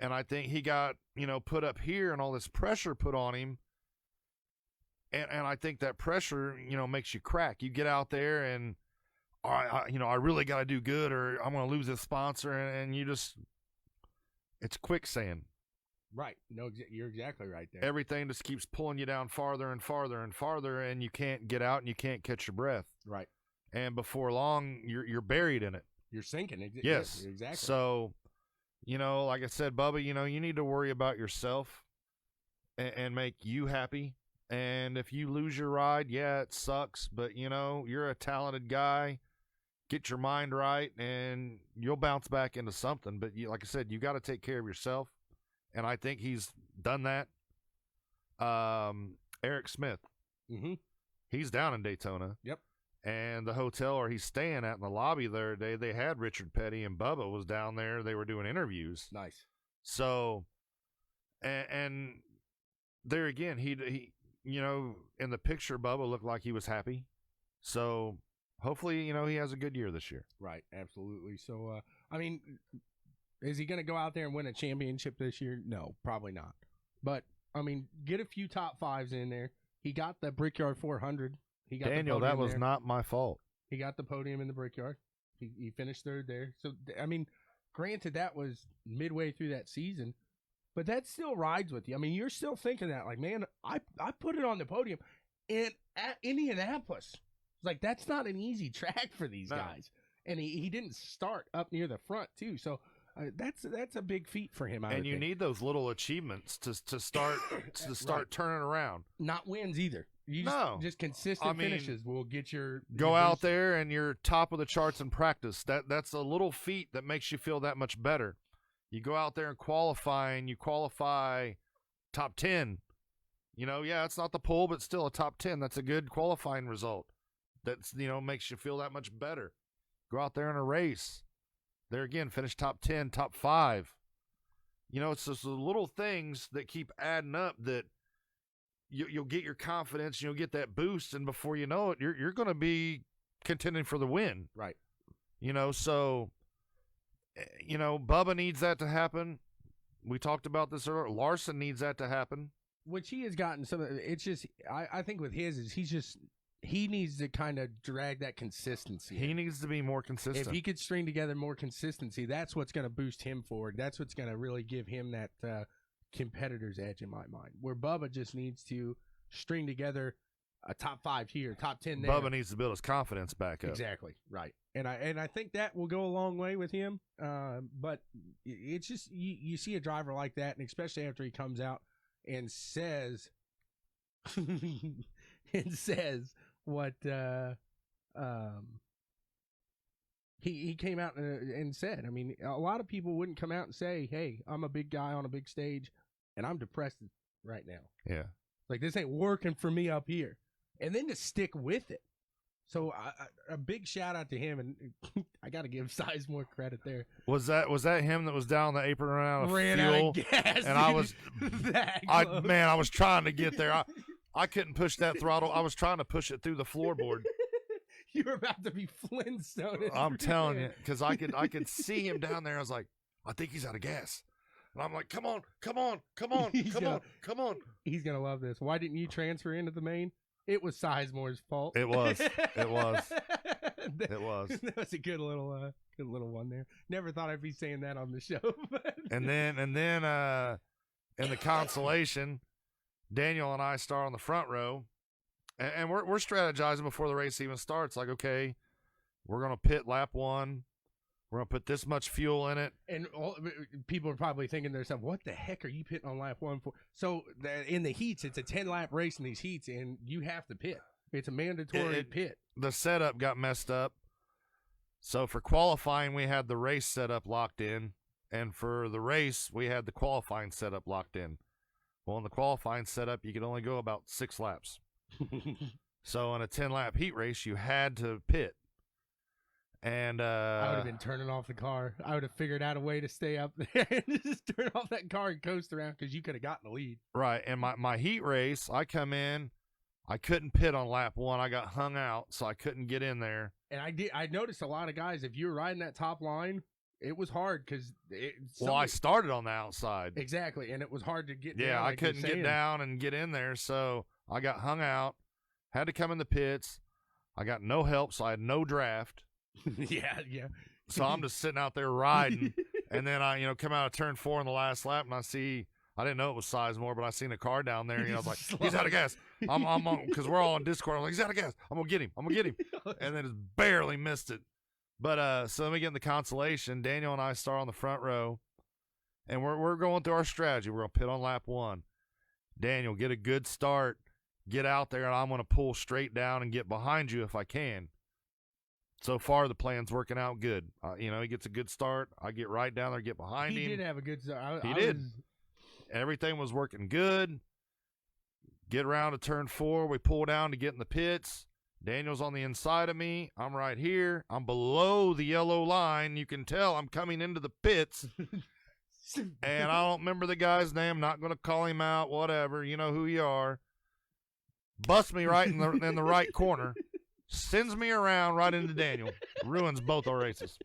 And I think he got, put up here and all this pressure put on him. And I think that pressure, makes you crack. You get out there and, I really got to do good, or I'm going to lose this sponsor, and you just, it's quicksand. Right. No, you're exactly right there. Everything just keeps pulling you down farther and farther and farther, and you can't get out and you can't catch your breath. Right. And before long, you're buried in it. You're sinking. Yes. Exactly. So, like I said, Bubba, you need to worry about yourself and make you happy. And if you lose your ride, yeah, it sucks, but you're a talented guy. Get your mind right, and you'll bounce back into something. But like I said, you got to take care of yourself, and I think he's done that. Eric Smith, he's down in Daytona. Yep. And the hotel where he's staying at in the lobby the other day, they had Richard Petty and Bubba was down there. They were doing interviews. Nice. So, and there again, he in the picture, Bubba looked like he was happy. So hopefully, he has a good year this year. Right, absolutely. So, I mean, is he going to go out there and win a championship this year? No, probably not. But, I mean, get a few top fives in there. He got the Brickyard 400. He got Daniel, that was not my fault. He got the podium in the Brickyard. He finished third there. So, I mean, granted, that was midway through that season, but that still rides with you. I mean, you're still thinking that, like, man, I put it on the podium at Indianapolis. Like, that's not an easy track for these guys. And he didn't start up near the front, too. So that's a big feat for him. And you need those little achievements to start right. Turning around. Not wins either. Just consistent finishes will get your go out there and you're top of the charts in practice. That's a little feat that makes you feel that much better. You go out there and qualify, and you qualify top 10. Yeah, it's not the pole, but still a top 10. That's a good qualifying result. That's, makes you feel that much better. Go out there in a race. There again, finish top 10, top 5. It's just the little things that keep adding up that you'll get your confidence, you'll get that boost, and before you know it, you're going to be contending for the win. Right. So, Bubba needs that to happen. We talked about this earlier. Larson needs that to happen. Which he has gotten some of. It's just, I think with his is he's just he needs to kind of drag that consistency. He needs to be more consistent. If he could string together more consistency, that's what's going to boost him forward. That's what's going to really give him that competitor's edge in my mind. Where Bubba just needs to string together a top 5 here, top 10 there. Bubba needs to build his confidence back up. Exactly, right. And I think that will go a long way with him. But it's just you see a driver like that, and especially after he comes out and says what he came out and said. I mean, a lot of people wouldn't come out and say, "Hey, I'm a big guy on a big stage, and I'm depressed right now. Yeah, like this ain't working for me up here." And then to stick with it. So a big shout out to him, and I got to give Sizemore credit there. Was that him that was down the apron ran out fuel? Of gas, and I was, I was trying to get there. I couldn't push that throttle. I was trying to push it through the floorboard. You were about to be Flintstone. I'm telling you, because I could see him down there. I was like, I think he's out of gas. And I'm like, come on. He's gonna love this. Why didn't you transfer into the main? It was Sizemore's fault. It was. That was a good little one there. Never thought I'd be saying that on the show. and then in the consolation, Daniel and I start on the front row, and we're strategizing before the race even starts. Like, okay, we're gonna pit lap 1. We're going to put this much fuel in it. And people are probably thinking to themselves, what the heck are you pitting on lap 1 for? So in the heats, it's a 10-lap race in these heats, and you have to pit. It's a mandatory pit. The setup got messed up. So for qualifying, we had the race setup locked in. And for the race, we had the qualifying setup locked in. Well, in the qualifying setup, you could only go about 6 laps. So in a 10-lap heat race, you had to pit. And I would have been turning off the car. I would have figured out a way to stay up there and just turn off that car and coast around because you could have gotten the lead. Right. And my heat race, I come in, I couldn't pit on lap 1. I got hung out, so I couldn't get in there. And I noticed a lot of guys, if you were riding that top line, it was hard because I started on the outside. Exactly, and it was hard to get down. Yeah, I couldn't get down and get in there, so I got hung out, had to come in the pits. I got no help, so I had no draft. yeah. So I'm just sitting out there riding, and then I, come out of turn 4 in the last lap, and I didn't know it was Sizemore, but I seen a car down there, and I was like, he's out of gas. I'm because we're all on Discord. I'm like, he's out of gas. I'm gonna get him. And then just barely missed it. But so then we get in the consolation. Daniel and I start on the front row, and we're going through our strategy. We're gonna pit on lap 1. Daniel, get a good start, get out there, and I'm gonna pull straight down and get behind you if I can. So far, the plan's working out good. He gets a good start. I get right down there, get behind him. He did have a good start. He did. Everything was working good. Get around to turn 4. We pull down to get in the pits. Daniel's on the inside of me. I'm right here. I'm below the yellow line. You can tell I'm coming into the pits. And I don't remember the guy's name. Not going to call him out, whatever. You know who you are. Bust me right in the right corner. Sends me around right into Daniel. Ruins both our races.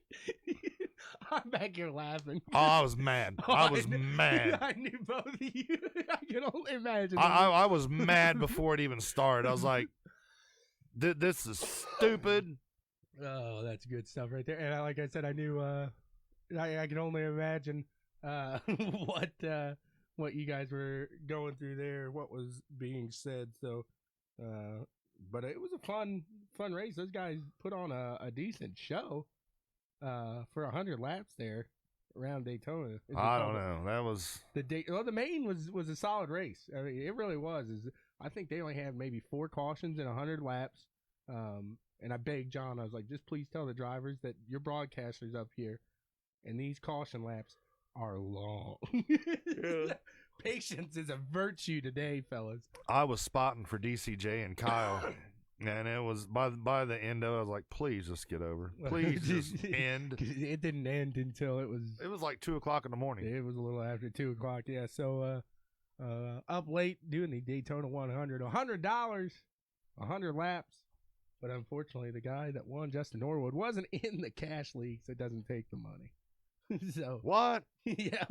I'm back here laughing. Oh, I was mad. I was mad. I knew both of you. I can only imagine. I was mad before it even started. I was like, this is stupid. Oh, that's good stuff right there. And like I said, I knew. I can only imagine what you guys were going through there, what was being said. So, but it was a fun race. Those guys put on a decent show for 100 laps there around Daytona. I don't know. That was the main was a solid race. I mean, it really was. I think they only had maybe 4 cautions in 100 laps. And I begged John. I was like, just please tell the drivers that your broadcasters up here, and these caution laps are long. Yeah. Patience is a virtue today, fellas. I was spotting for DCJ and Kyle, and it was by the end of it, I was like, please just get over. Please just end. It didn't end until it was like 2:00 in the morning. It was a little after 2:00. Yeah. So up late doing the Daytona 100, $100, 100 laps. But unfortunately, the guy that won, Justin Norwood, wasn't in the cash league, so it doesn't take the money. So what? Yeah,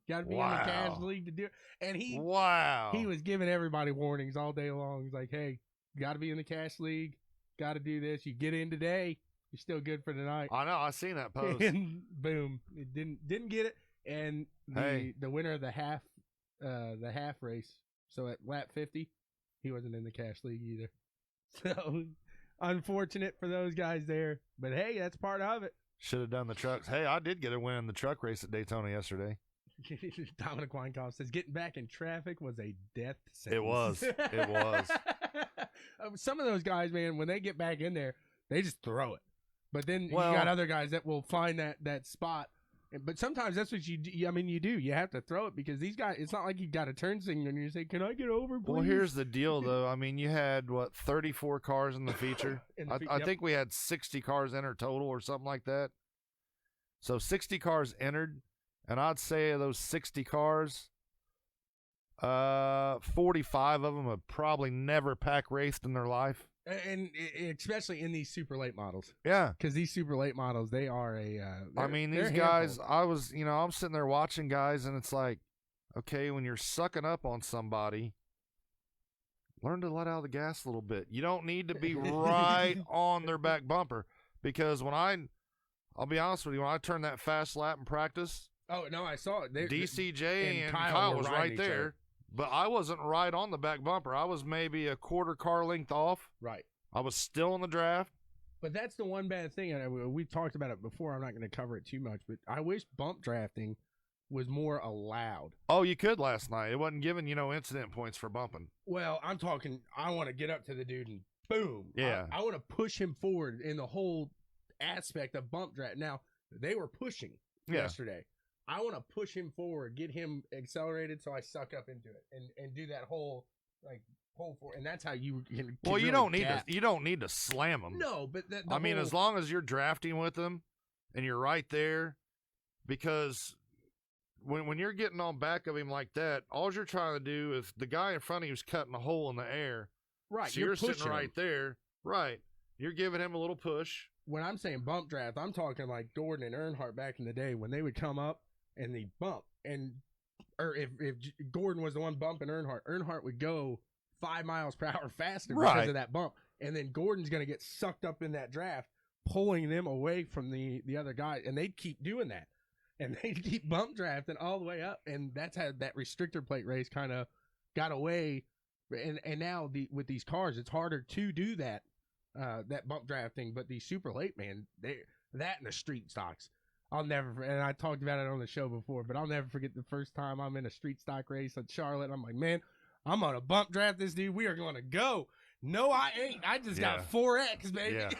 got to be in the cash league to do it. And he was giving everybody warnings all day long. He's like, "Hey, got to be in the cash league. Got to do this. You get in today, you're still good for tonight. I know. I seen that post. And boom, it didn't get it. And the winner of the half race. So at lap 50, he wasn't in the cash league either. So unfortunate for those guys there. But hey, that's part of it. Should have done the trucks. Hey, I did get a win in the truck race at Daytona yesterday. Dominic Weinkauf says getting back in traffic was a death sentence. It was. It was. Some of those guys, man, when they get back in there, they just throw it. But then you got other guys that will find that spot. But sometimes that's what you do. I mean, you do. You have to throw it because these guys, it's not like you got a turn signal and you say, can I get over, please? Well, here's the deal, though. I mean, you had, 34 cars in the feature? I think we had 60 cars entered total or something like that. So 60 cars entered, and I'd say of those 60 cars, 45 of them have probably never pack raced in their life. And especially in these super late models. Yeah. Because these super late models, they are I mean, these guys, I'm sitting there watching guys, and it's like, okay, when you're sucking up on somebody, learn to let out the gas a little bit. You don't need to be right on their back bumper. Because I'll be honest with you, when I turned that fast lap in practice. Oh, no, I saw it. DCJ and Kyle was right there. But I wasn't right on the back bumper. I was maybe a quarter car length off. Right. I was still in the draft. But that's the one bad thing. And we've talked about it before. I'm not going to cover it too much. But I wish bump drafting was more allowed. Oh, you could last night. It wasn't giving, incident points for bumping. Well, I'm talking, I want to get up to the dude and boom. Yeah. I want to push him forward in the whole aspect of bump draft. Now, they were pushing yesterday. I want to push him forward, get him accelerated, so I suck up into it and do that whole pull forward, and that's how you can. Well, you really don't need to slam them. No, but I mean, as long as you're drafting with them and you're right there, because when you're getting on back of him like that, all you're trying to do is the guy in front of you is cutting a hole in the air. Right, so you're sitting right there. Right, you're giving him a little push. When I'm saying bump draft, I'm talking like Gordon and Earnhardt back in the day when they would come up. And the bump, or if Gordon was the one bumping Earnhardt would go 5 miles per hour faster because of that bump. And then Gordon's going to get sucked up in that draft, pulling them away from the other guy. And they'd keep doing that. And they'd keep bump drafting all the way up. And that's how that restrictor plate race kind of got away. And now with these cars, it's harder to do that bump drafting. But these super late, man, that and the street stocks. I'll never, and I talked about it on the show before, but I'll never forget the first time I'm in a street stock race at Charlotte. I'm like, man, I'm going to bump draft this dude. We are going to go. No, I ain't. I just got 4X, baby. Yeah.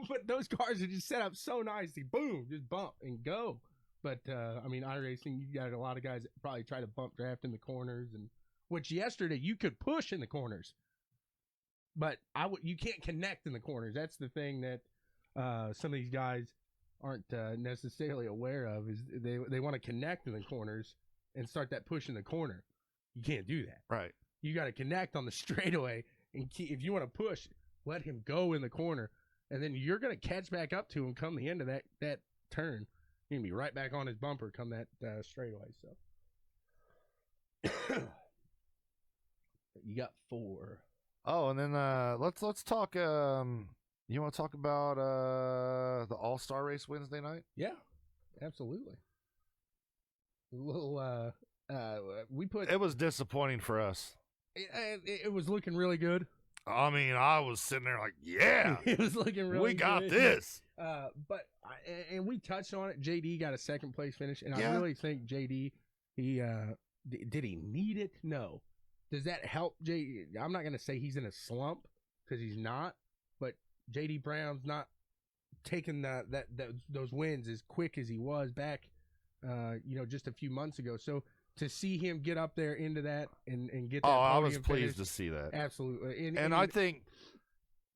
But those cars are just set up so nicely. Boom, just bump and go. But, I mean, iRacing, you got a lot of guys that probably try to bump draft in the corners, and which yesterday you could push in the corners. But you can't connect in the corners. That's the thing that some of these guys aren't necessarily aware of is they want to connect in the corners and start that push in the corner. You can't do that. Right. You got to connect on the straightaway, and if you want to push, let him go in the corner, and then you're going to catch back up to him come the end of that turn. You're going to be right back on his bumper come that straightaway. So you got 4. Oh, and then let's talk. You want to talk about the All-Star race Wednesday night? Yeah, absolutely. A little, it was disappointing for us. It was looking really good. I mean, I was sitting there like, yeah, it was looking really good. We got this. But we touched on it. JD got a second place finish, and I really think JD, did he need it? No. Does that help JD? I'm not going to say he's in a slump because he's not, but J.D. Brown's not taking those wins as quick as he was back, just a few months ago. So to see him get up there into that and get that I was pleased to see that. Absolutely. And I think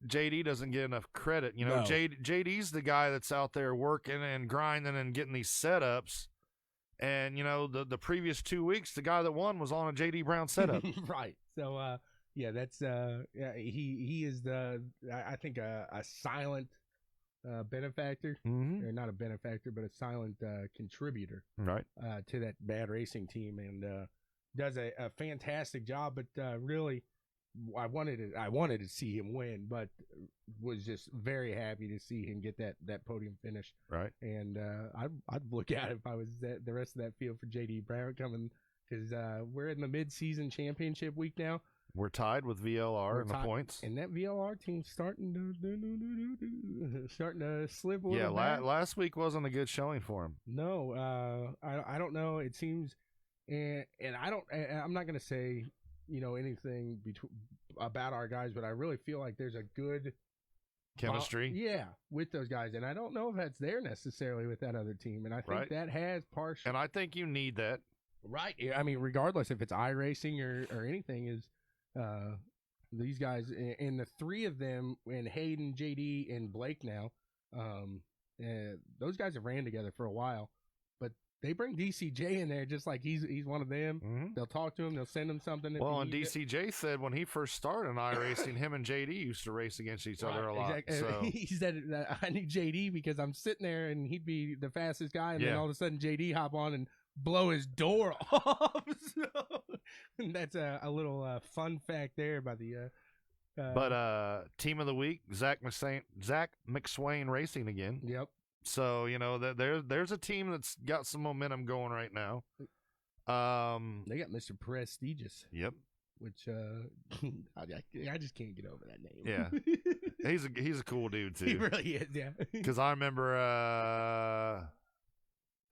J.D. doesn't get enough credit. No. J.D.'s the guy that's out there working and grinding and getting these setups. And, the previous 2 weeks, the guy that won was on a J.D. Brown setup. Right. So, that's he is I think a silent benefactor, or not a benefactor, but a silent contributor, right, to that bad racing team, and does a fantastic job. But really, I wanted to see him win, but was just very happy to see him get that podium finish. Right. And I'd look out if I was the rest of that field for JD Brown coming, because we're in the mid-season championship week now. We're tied with VLR in the points, and that VLR team's starting to slip a little. Yeah, last week wasn't a good showing for him. No, I don't know. It seems, and I'm not going to say anything about our guys, but I really feel like there's a good chemistry. With those guys, and I don't know if that's there necessarily with that other team, and I think that has partially. And I think you need that. Right. I mean, regardless if it's iRacing or anything, is these guys, and the three of them, and Hayden, JD, and Blake now, those guys have ran together for a while, but they bring DCJ in there just like he's one of them. Mm-hmm. They'll talk to him. They'll send him something. Well, and DCJ said when he first started in iRacing, him and JD used to race against each other a lot. Exactly. So. He said, I need JD because I'm sitting there and he'd be the fastest guy, and then all of a sudden JD hop on and blow his door off. And that's a little fun fact there by the but team of the week, Zach McSwain Racing again. Yep. So there's a team that's got some momentum going right now. They got Mr. Prestigious. Yep. Which I just can't get over that name. Yeah. he's a cool dude too. He really is. Yeah. Because I remember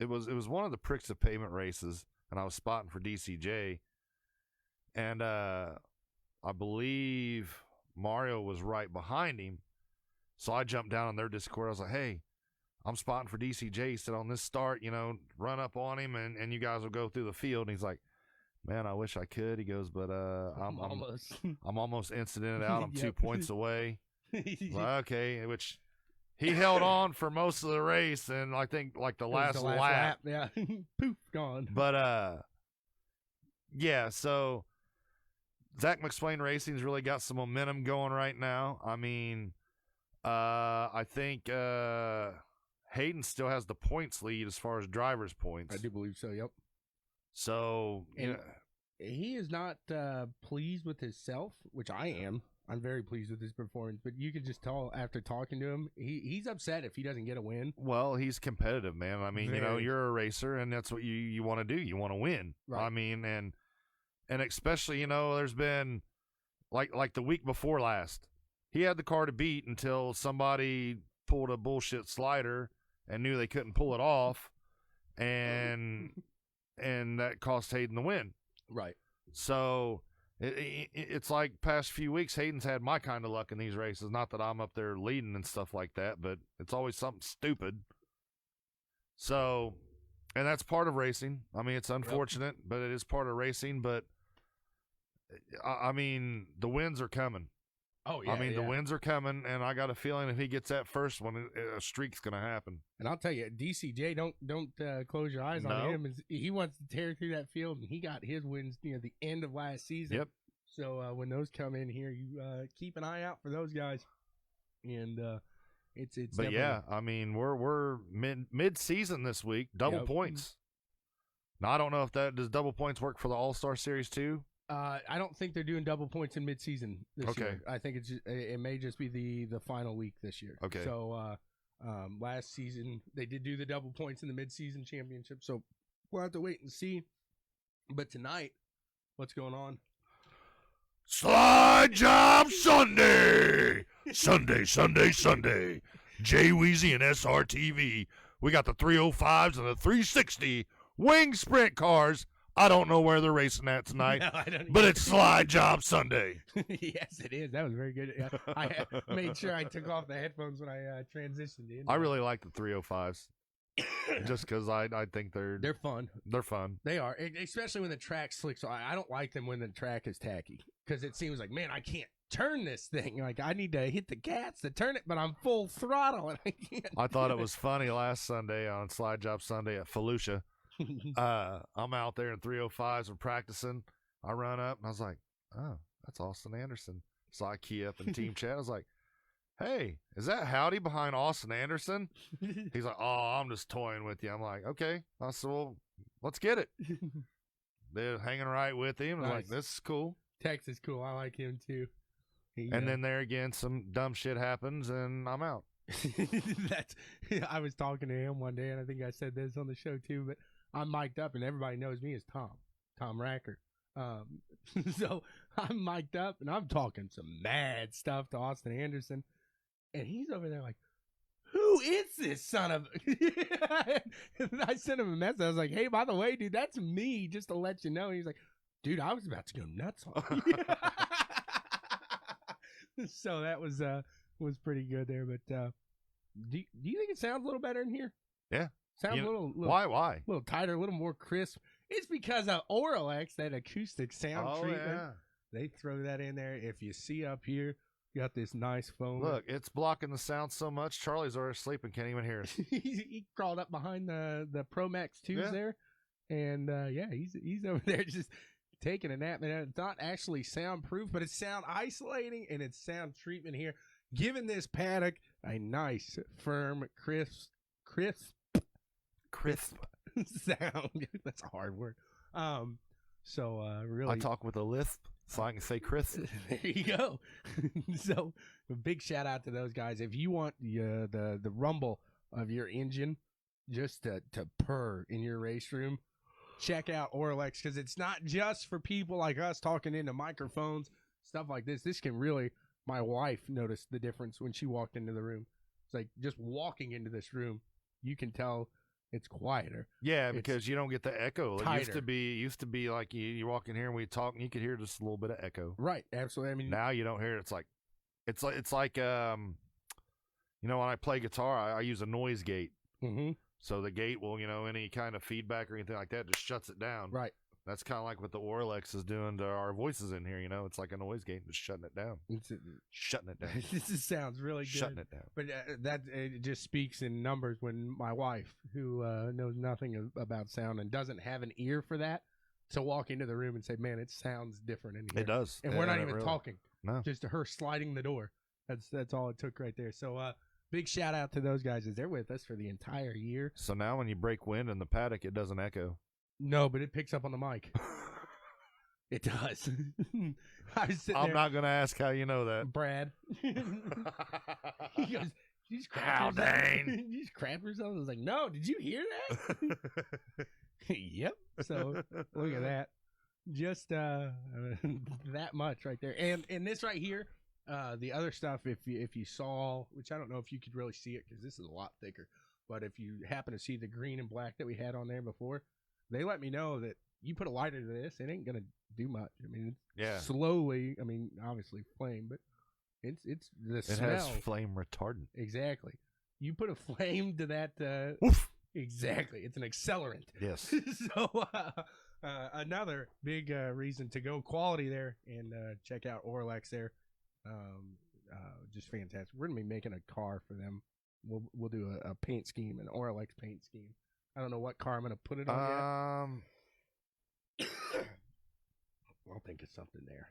it was one of the Pricks of Pavement races, and I was spotting for DCJ, and I believe Mario was right behind him, so I jumped down on their Discord. I was like, "Hey, I'm spotting for DCJ." He said, "On this start, run up on him, and you guys will go through the field." And he's like, "Man, I wish I could." He goes, "But I'm almost incident out. I'm 2 points away." Well, okay, which. He held on for most of the race, and I think like the last lap. Yeah. Poof, gone. But so Zach McSwain Racing's really got some momentum going right now. I mean, I think Hayden still has the points lead as far as drivers' points. I do believe so. Yep. So he is not pleased with himself, which I am. I'm very pleased with his performance, but you can just tell after talking to him, he's upset if he doesn't get a win. Well, he's competitive, man. I mean, you're a racer, and that's what you want to do. You want to win. Right. I mean, and especially, there's been like the week before last, he had the car to beat until somebody pulled a bullshit slider and knew they couldn't pull it off, and that cost Hayden the win. Right. So. It's like past few weeks, Hayden's had my kind of luck in these races. Not that I'm up there leading and stuff like that, but it's always something stupid. So, and that's part of racing. I mean, it's unfortunate, but it is part of racing. But, I mean, the wins are coming. Oh, yeah. I mean, the wins are coming, and I got a feeling if he gets that first one, a streak's going to happen. And I'll tell you, DCJ, don't close your eyes on him. He wants to tear through that field, and he got his wins near the end of last season. Yep. So when those come in here, you keep an eye out for those guys. And it's. But yeah, I mean, we're mid season this week, double points. Now I don't know if does double points work for the All-Star Series too. I don't think they're doing double points in mid-season this year. I think it may just be the final week this year. Okay. So last season they did do the double points in the mid-season championship. So we'll have to wait and see. But tonight, what's going on? Slide Job Sunday. Sunday. Jay Weezy and SRTV. We got the 305s and the 360 wing sprint cars. I don't know where they're racing at tonight, but it's Slide Job Sunday. Yes, it is. That was very good. I made sure I took off the headphones when I transitioned in. I really like the 305s just because I think they're fun. They're fun. They are, especially when the track's slick. So I don't like them when the track is tacky because it seems like, man, I can't turn this thing. Like I need to hit the gas to turn it, but I'm full throttle and I can't. I thought it was funny last Sunday on Slide Job Sunday at Felucia. I'm out there in 305s and practicing. I run up and I was like, oh, that's Austin Anderson. So I key up in team chat. I was like, hey, is that Howdy behind Austin Anderson? He's like, oh, I'm just toying with you. I'm like, okay. I said, well, let's get it. They're hanging right with him. I was like, this is cool. Tex is cool. I like him too. And then there again, some dumb shit happens, and I'm out. I was talking to him one day, and I think I said this on the show too, but I'm mic'd up, and everybody knows me as Tom Racker. So I'm mic'd up, and I'm talking some mad stuff to Austin Anderson, and he's over there like, who is this son of and I sent him a message. I was like, hey, by the way, dude, that's me, just to let you know. And he's like, dude, I was about to go nuts on you. So that was pretty good there. But do you think it sounds a little better in here? Yeah. Sounds a little why? A little tighter, a little more crisp. It's because of Oralex, that acoustic sound treatment. Yeah. They throw that in there. If you see up here, got this nice foam. Look, it's blocking the sound so much. Charlie's already sleeping, can't even hear us. He crawled up behind the Pro Max 2s there, and he's over there just taking a nap. And it's not actually soundproof, but it's sound isolating and it's sound treatment here, giving this Paddock a nice, firm, crisp sound. That's a hard word. Really, I talk with a lisp, so I can say crisp. There you go. So a big shout out to those guys. If you want the rumble of your engine just to purr in your race room, check out Oralex, because it's not just for people like us talking into microphones, stuff like this. This can really, my wife noticed the difference when she walked into the room. It's like just walking into this room, you can tell it's quieter. Yeah, because you don't get the echo. It used to be like you walk in here and we talk and you could hear just a little bit of echo. Right, absolutely. I mean, now you don't hear it. It's like when I play guitar, I use a noise gate. Mm-hmm. So the gate will, any kind of feedback or anything like that just shuts it down. Right. That's kind of like what the Oralex is doing to our voices in here. It's like a noise gate, just shutting it down. Shutting it down. This sounds really good. Shutting it down. But it just speaks in numbers when my wife, who knows nothing about sound and doesn't have an ear for that, to walk into the room and say, man, it sounds different in here. It does. And we're not even talking. No. Just her sliding the door. That's all it took right there. So big shout out to those guys, as they're with us for the entire year. So now when you break wind in the Paddock, it doesn't echo. No, but it picks up on the mic. It does. I'm not going to ask how you know that. Brad. He goes, "These Howdy. These crappers." I was like, "No, did you hear that?" Yep. So look at that. Just that much right there. And this right here, the other stuff, if you saw, which I don't know if you could really see it because this is a lot thicker, but if you happen to see the green and black that we had on there before, they let me know that you put a lighter to this, it ain't gonna do much. I mean, it's slowly. I mean, obviously flame, but it's the smell. It has flame retardant. Exactly. You put a flame to that. Exactly. It's an accelerant. Yes. So another big reason to go quality there and check out Oralex there. Just fantastic. We're gonna be making a car for them. We'll do a paint scheme, an Oralex paint scheme. I don't know what car I'm going to put it on yet. I'll think of something there.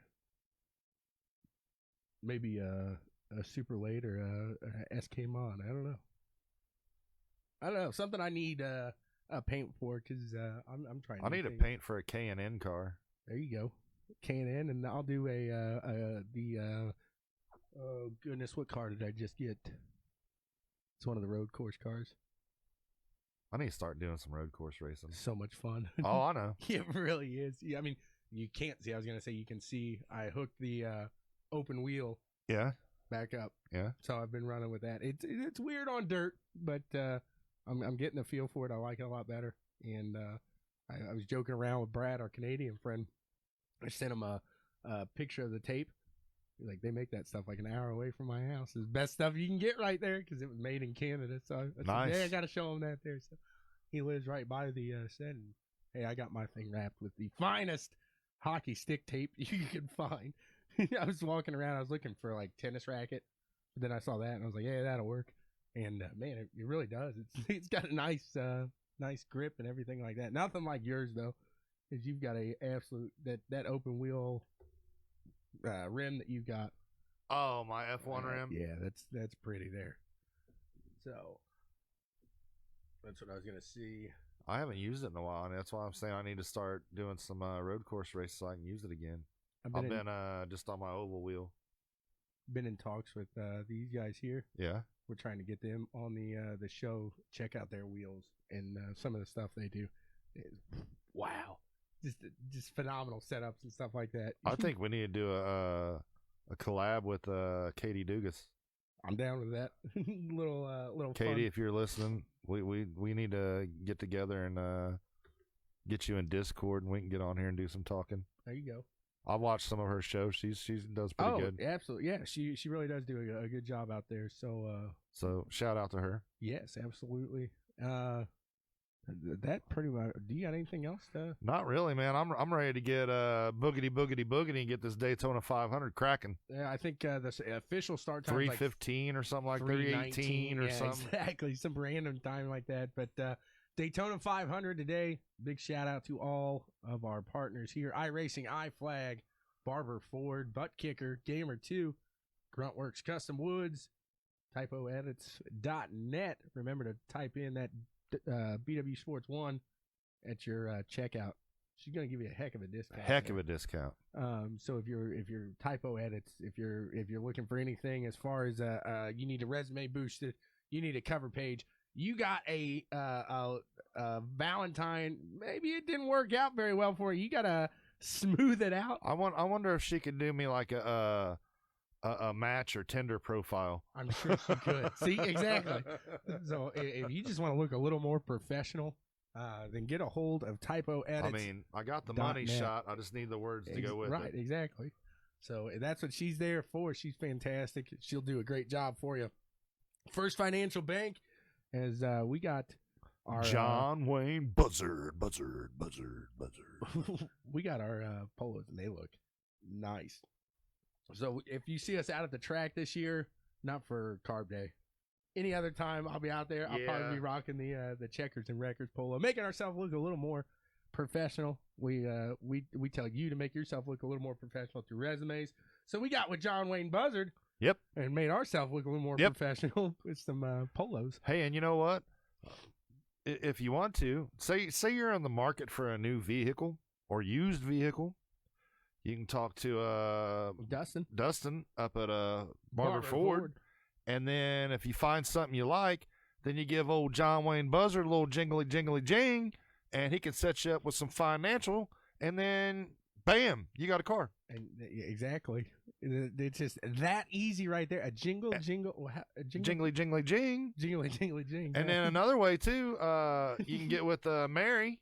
Maybe a Super Late or a SK Mon. I don't know. Something I need a paint for, because I'm trying. I need a paint for a K&N car. There you go, K&N, and I'll do oh goodness, what car did I just get? It's one of the road course cars. I need to start doing some road course racing. So much fun. Oh, I know. It really is. Yeah, I mean, you can't see. I was going to say you can see. I hooked the open wheel back up. Yeah. So I've been running with that. It's weird on dirt, but I'm getting a feel for it. I like it a lot better. And I was joking around with Brad, our Canadian friend. I sent him a picture of the tape. Like, they make that stuff like an hour away from my house. It's the best stuff you can get right there because it was made in Canada. So I nice. said, I got to show him that there. So he lives right by the set. And hey, I got my thing wrapped with the finest hockey stick tape you can find. I was walking around. I was looking for like tennis racket. But then I saw that and I was like, yeah, that'll work. And man, it really does. It's got a nice grip and everything like that. Nothing like yours though, because you've got a absolute that open wheel rim that you got. Oh, my F1 rim. Yeah, that's pretty there. So that's what I was gonna see. I haven't used it in a while, and that's why I'm saying I need to start doing some road course races so I can use it again. I've been just on my oval wheel. Been in talks with these guys here. Yeah. We're trying to get them on the show. Check out their wheels and some of the stuff they do. Wow, just phenomenal setups and stuff like that. I think we need to do a collab with Katie Dugas. I'm down with that. little Katie, fun. if you're listening, we need to get together and get you in Discord, and we can get on here and do some talking. There you go. I've watched some of her shows. She does pretty good. Absolutely. Yeah, she really does do a good job out there. So shout out to her. Yes, absolutely. That pretty much. Do you got anything else? Not really, man. I'm ready to get boogity and get this Daytona 500 cracking. Yeah, I think the official start time 3:15 or something like 3:18 or something. Exactly, some random time like that. But Daytona 500 today. Big shout out to all of our partners here: iRacing, iFlag, Barber Ford, Butt Kicker, Gamer 2, Gruntworks Custom Woods, TypoEdits.net. Remember to type in that BWSPORTS1 at your checkout. She's gonna give you a heck of a discount. Heck of a discount. So if you're Typo Edits, if you're looking for anything as far as you need a resume boosted, you need a cover page, you got a Valentine, maybe it didn't work out very well for you. You gotta smooth it out. I wonder if she could do me like a match or Tinder profile. I'm sure she could. See, exactly. So if you just want to look a little more professional, then get a hold of Typo Edits. I mean, I got the money shot. I just need the words to go with it. Right, exactly. So that's what she's there for. She's fantastic. She'll do a great job for you. First Financial Bank, as we got our John Wayne Buzzard. We got our polos, and they look nice. So if you see us out at the track this year, not for Carb Day, any other time I'll be out there. I'll probably be rocking the Checkers and Wreckers polo, making ourselves look a little more professional. We tell you to make yourself look a little more professional through resumes. So we got with John Wayne Buzzard. Yep. And made ourselves look a little more professional with some polos. Hey, and you know what? If you want to, say you're in the market for a new vehicle or used vehicle, you can talk to Dustin up at Barber Ford. And then if you find something you like, then you give old John Wayne Buzzard a little jingly jing, and he can set you up with some financial, and then bam, you got a car. And exactly. It's just that easy right there. A jingly jing. Jingly jing. And then another way too, you can get with Mary.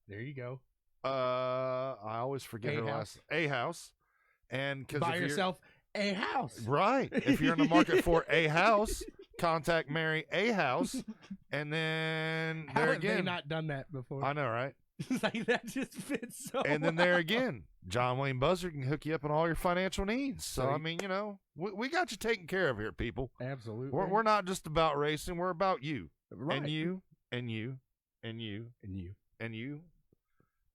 There you go. I always forget her last A house. And because buy yourself a house. Right. If you're in the market for a house, contact Mary A house. And then How have they not done that before? I know, right? Like that just fits so and then there again, John Wayne Buzzard can hook you up on all your financial needs. So I mean, you know, we got you taken care of here, people. Absolutely. We're not just about racing. We're about you. Right. And you and you and you and you and you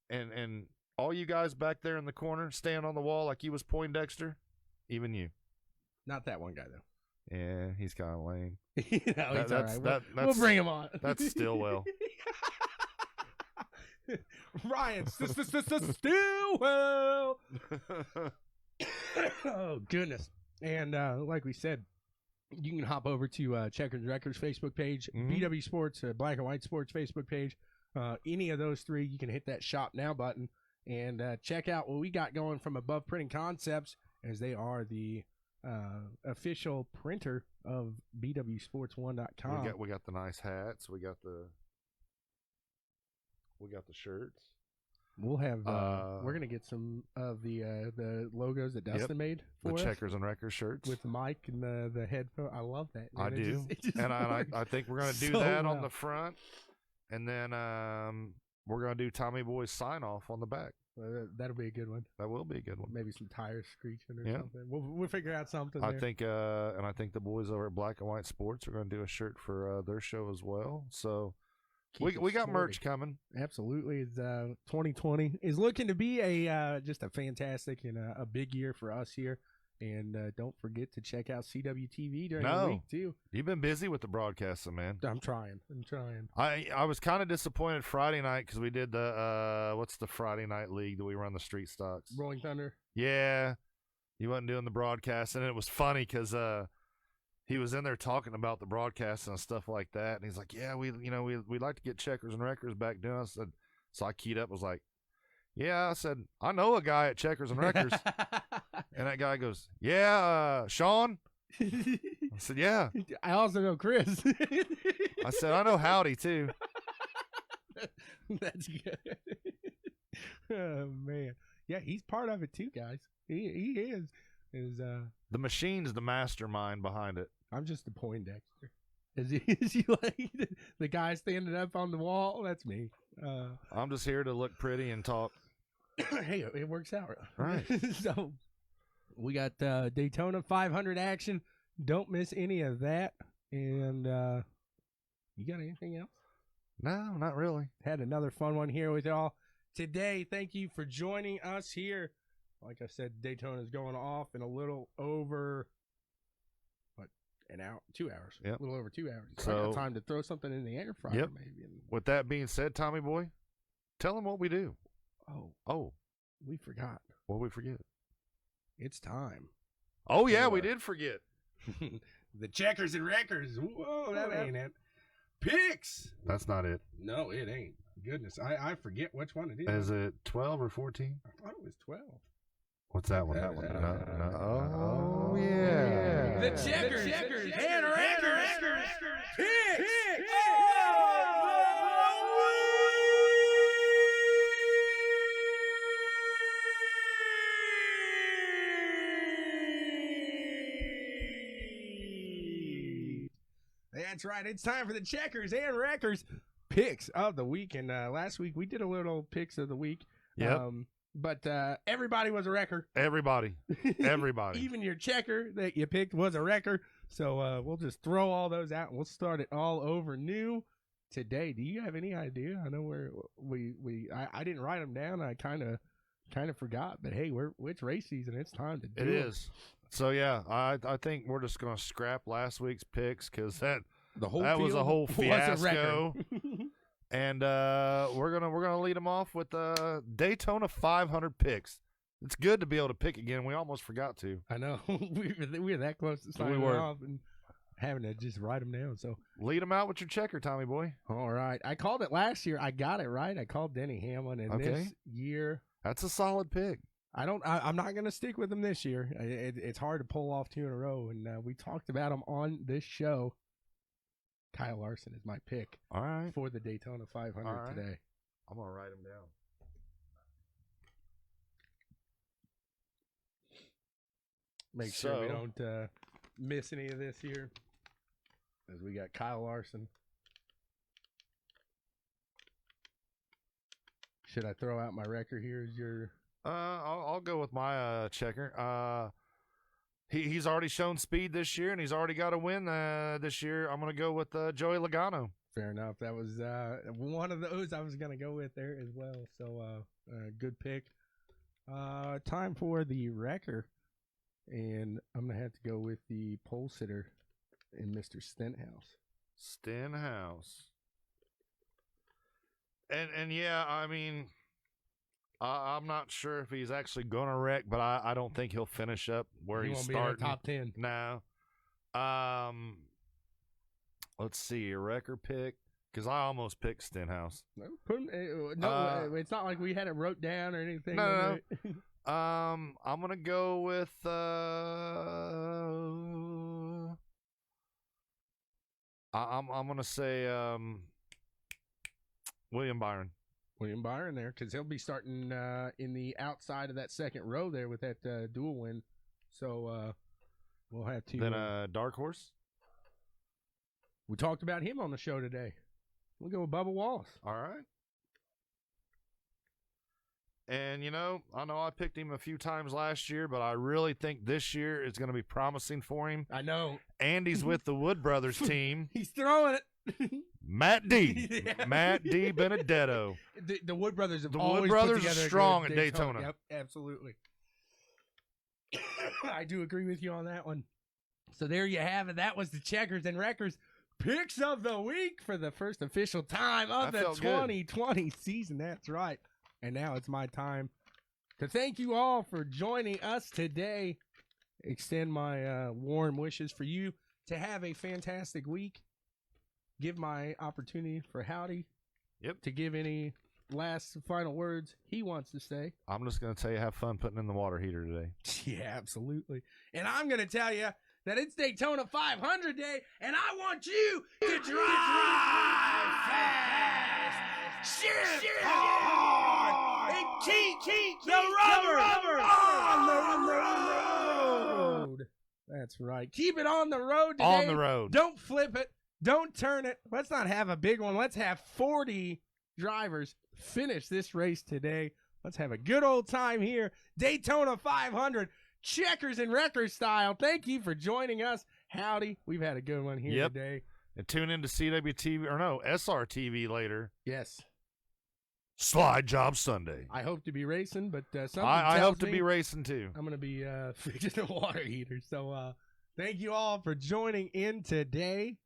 and all you guys back there in the corner, staying on the wall like you was Poindexter. Even you. Not that one guy though. Yeah, he's kind of lame. No, he's all right. We'll bring him on. That's Stillwell. Ryan Stillwell. Oh goodness! And like we said, you can hop over to Checkers and Wreckers Facebook page, BW Sports, Black and White Sports Facebook page. Any of those three, you can hit that Shop Now button and check out what we got going from Above Printing Concepts, as they are the official printer of BWSports1.com. We got the nice hats. We got the shirts. We'll have. We're gonna get some of the logos that Dustin made for the us. Checkers and Wreckers shirts with the mic and the headphone. I love that. Man. I do, and I think we're gonna do that on the front, and then we're gonna do TommyBoy's sign off on the back. That'll be a good one. That will be a good one. Maybe some tires screeching or something. We'll figure out something. I think the boys over at Black and White Sports are gonna do a shirt for their show as well. So. We got merch coming. Absolutely. It's 2020 is looking to be just a fantastic and a big year for us here And don't forget to check out CWTV during the week, too. You've been busy with the broadcasting, man. I'm trying. I was kind of disappointed Friday night because we did the, what's the Friday night league that we run the street stocks? Rolling Thunder. Yeah. He wasn't doing the broadcast. And it was funny because he was in there talking about the broadcast and stuff like that. And he's like, yeah, we'd like to get checkers and wreckers back doing. I said, so I keyed up, was like, yeah, I said, I know a guy at Checkers and Wreckers. And that guy goes, yeah, Sean? I said, yeah. I also know Chris. I said, I know Howdy, too. That's good. Oh, man. Yeah, he's part of it, too, guys. He is. The machine's the mastermind behind it. I'm just a Poindexter. Is he like the guy standing up on the wall? That's me. I'm just here to look pretty and talk. Hey, it works out. Right. So we got Daytona 500 action. Don't miss any of that. And you got anything else? No, not really. Had another fun one here with y'all today. Thank you for joining us here. Like I said, Daytona is going off in a little over, an hour, 2 hours. Yep. A little over 2 hours. So I got time to throw something in the air fryer, maybe. With that being said, Tommy Boy, tell them what we do. Oh, we forgot. What we forget? It's time. Oh, yeah, we did forget. The Checkers and Wreckers. Whoa, that ain't it. Picks. That's not it. No, it ain't. Goodness, I forget which one it is. Is it 12 or 14? I thought it was 12. What's that one? That one. No. Oh, yeah. The Checkers and Wreckers. Picks. That's right. It's time for the Checkers and Wreckers picks of the week. And last week we did a little picks of the week. Yep. But everybody was a wrecker. Everybody. Even your checker that you picked was a wrecker. So we'll just throw all those out and we'll start it all over new today. Do you have any idea? I know I didn't write them down. I kind of forgot. But hey, it's race season. It's time to do it. It is. So yeah, I think we're just gonna scrap last week's picks because that was a whole fiasco. And we're gonna lead them off with Daytona 500 picks. It's good to be able to pick again. We almost forgot to. I know. we were that close to signing off and having to just write them down. So lead them out with your checker, Tommy Boy. All right. I called it last year. I got it right. I called Denny Hamlin, and this year that's a solid pick. I'm not gonna stick with him this year. It's hard to pull off 2 in a row, and we talked about him on this show. Kyle Larson is my pick. All right. For the Daytona 500 today. I'm going to write him down. Make sure we don't miss any of this here. As we got Kyle Larson. Should I throw out my record here as your... I'll go with my checker. He's already shown speed this year, and he's already got a win this year. I'm going to go with Joey Logano. Fair enough. That was one of those I was going to go with there as well. So, good pick. Time for the wrecker, and I'm going to have to go with the pole sitter in Mr. Stenhouse. Stenhouse. And yeah, I mean... I'm not sure if he's actually going to wreck, but I don't think he'll finish up where he's starting. Top 10. No. Let's see, a wrecker pick, because I almost picked Stenhouse. No, it's not like we had it wrote down or anything. No. I'm gonna go with I'm gonna say William Byron. William Byron there, because he'll be starting in the outside of that second row there with that dual win. So we'll have to. Then dark horse. We talked about him on the show today. We'll go with Bubba Wallace. All right. And, I know I picked him a few times last year, but I really think this year is going to be promising for him. I know. Andy's with the Wood Brothers team. He's throwing it. Matt D. Yeah. Matt D. Benedetto. The Wood Brothers have the always Wood Brothers put are strong at Daytona. Yep, absolutely. I do agree with you on that one. So there you have it. That was the Checkers and Wreckers Picks of the Week for the first official time of the 2020 season. That's right. And now it's my time to thank you all for joining us today. Extend my warm wishes for you to have a fantastic week. Give my opportunity for Howdy to give any last final words he wants to say. I'm just going to tell you, have fun putting in the water heater today. Yeah, absolutely. And I'm going to tell you that it's Daytona 500 day, and I want you to drive fast, shift hard, and keep the rubber on the road. That's right. Keep it on the road today. On the road. Don't flip it. Don't turn it. Let's not have a big one. Let's have 40 drivers finish this race today. Let's have a good old time here. Daytona 500, Checkers and Wreckers style. Thank you for joining us. Howdy. We've had a good one here today. And tune in to SRTV later. Yes. Slide Job Sunday. I hope to be racing, but I hope to be racing too. I'm going to be fixing a water heater. So thank you all for joining in today.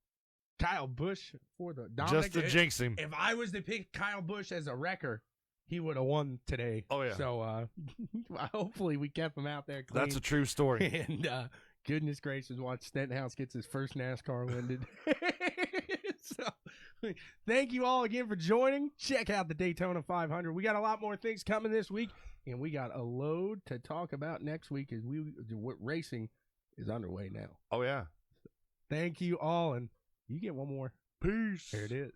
Kyle Busch for the Dominic. Just to jinx him. If I was to pick Kyle Busch as a wrecker, he would have won today. Oh, yeah. So hopefully we kept him out there clean. That's a true story. And goodness gracious, watch Stenhouse gets his first NASCAR win today. So thank you all again for joining. Check out the Daytona 500. We got a lot more things coming this week, and we got a load to talk about next week as racing is underway now. Oh, yeah. Thank you all, and you get one more. Peace. There it is.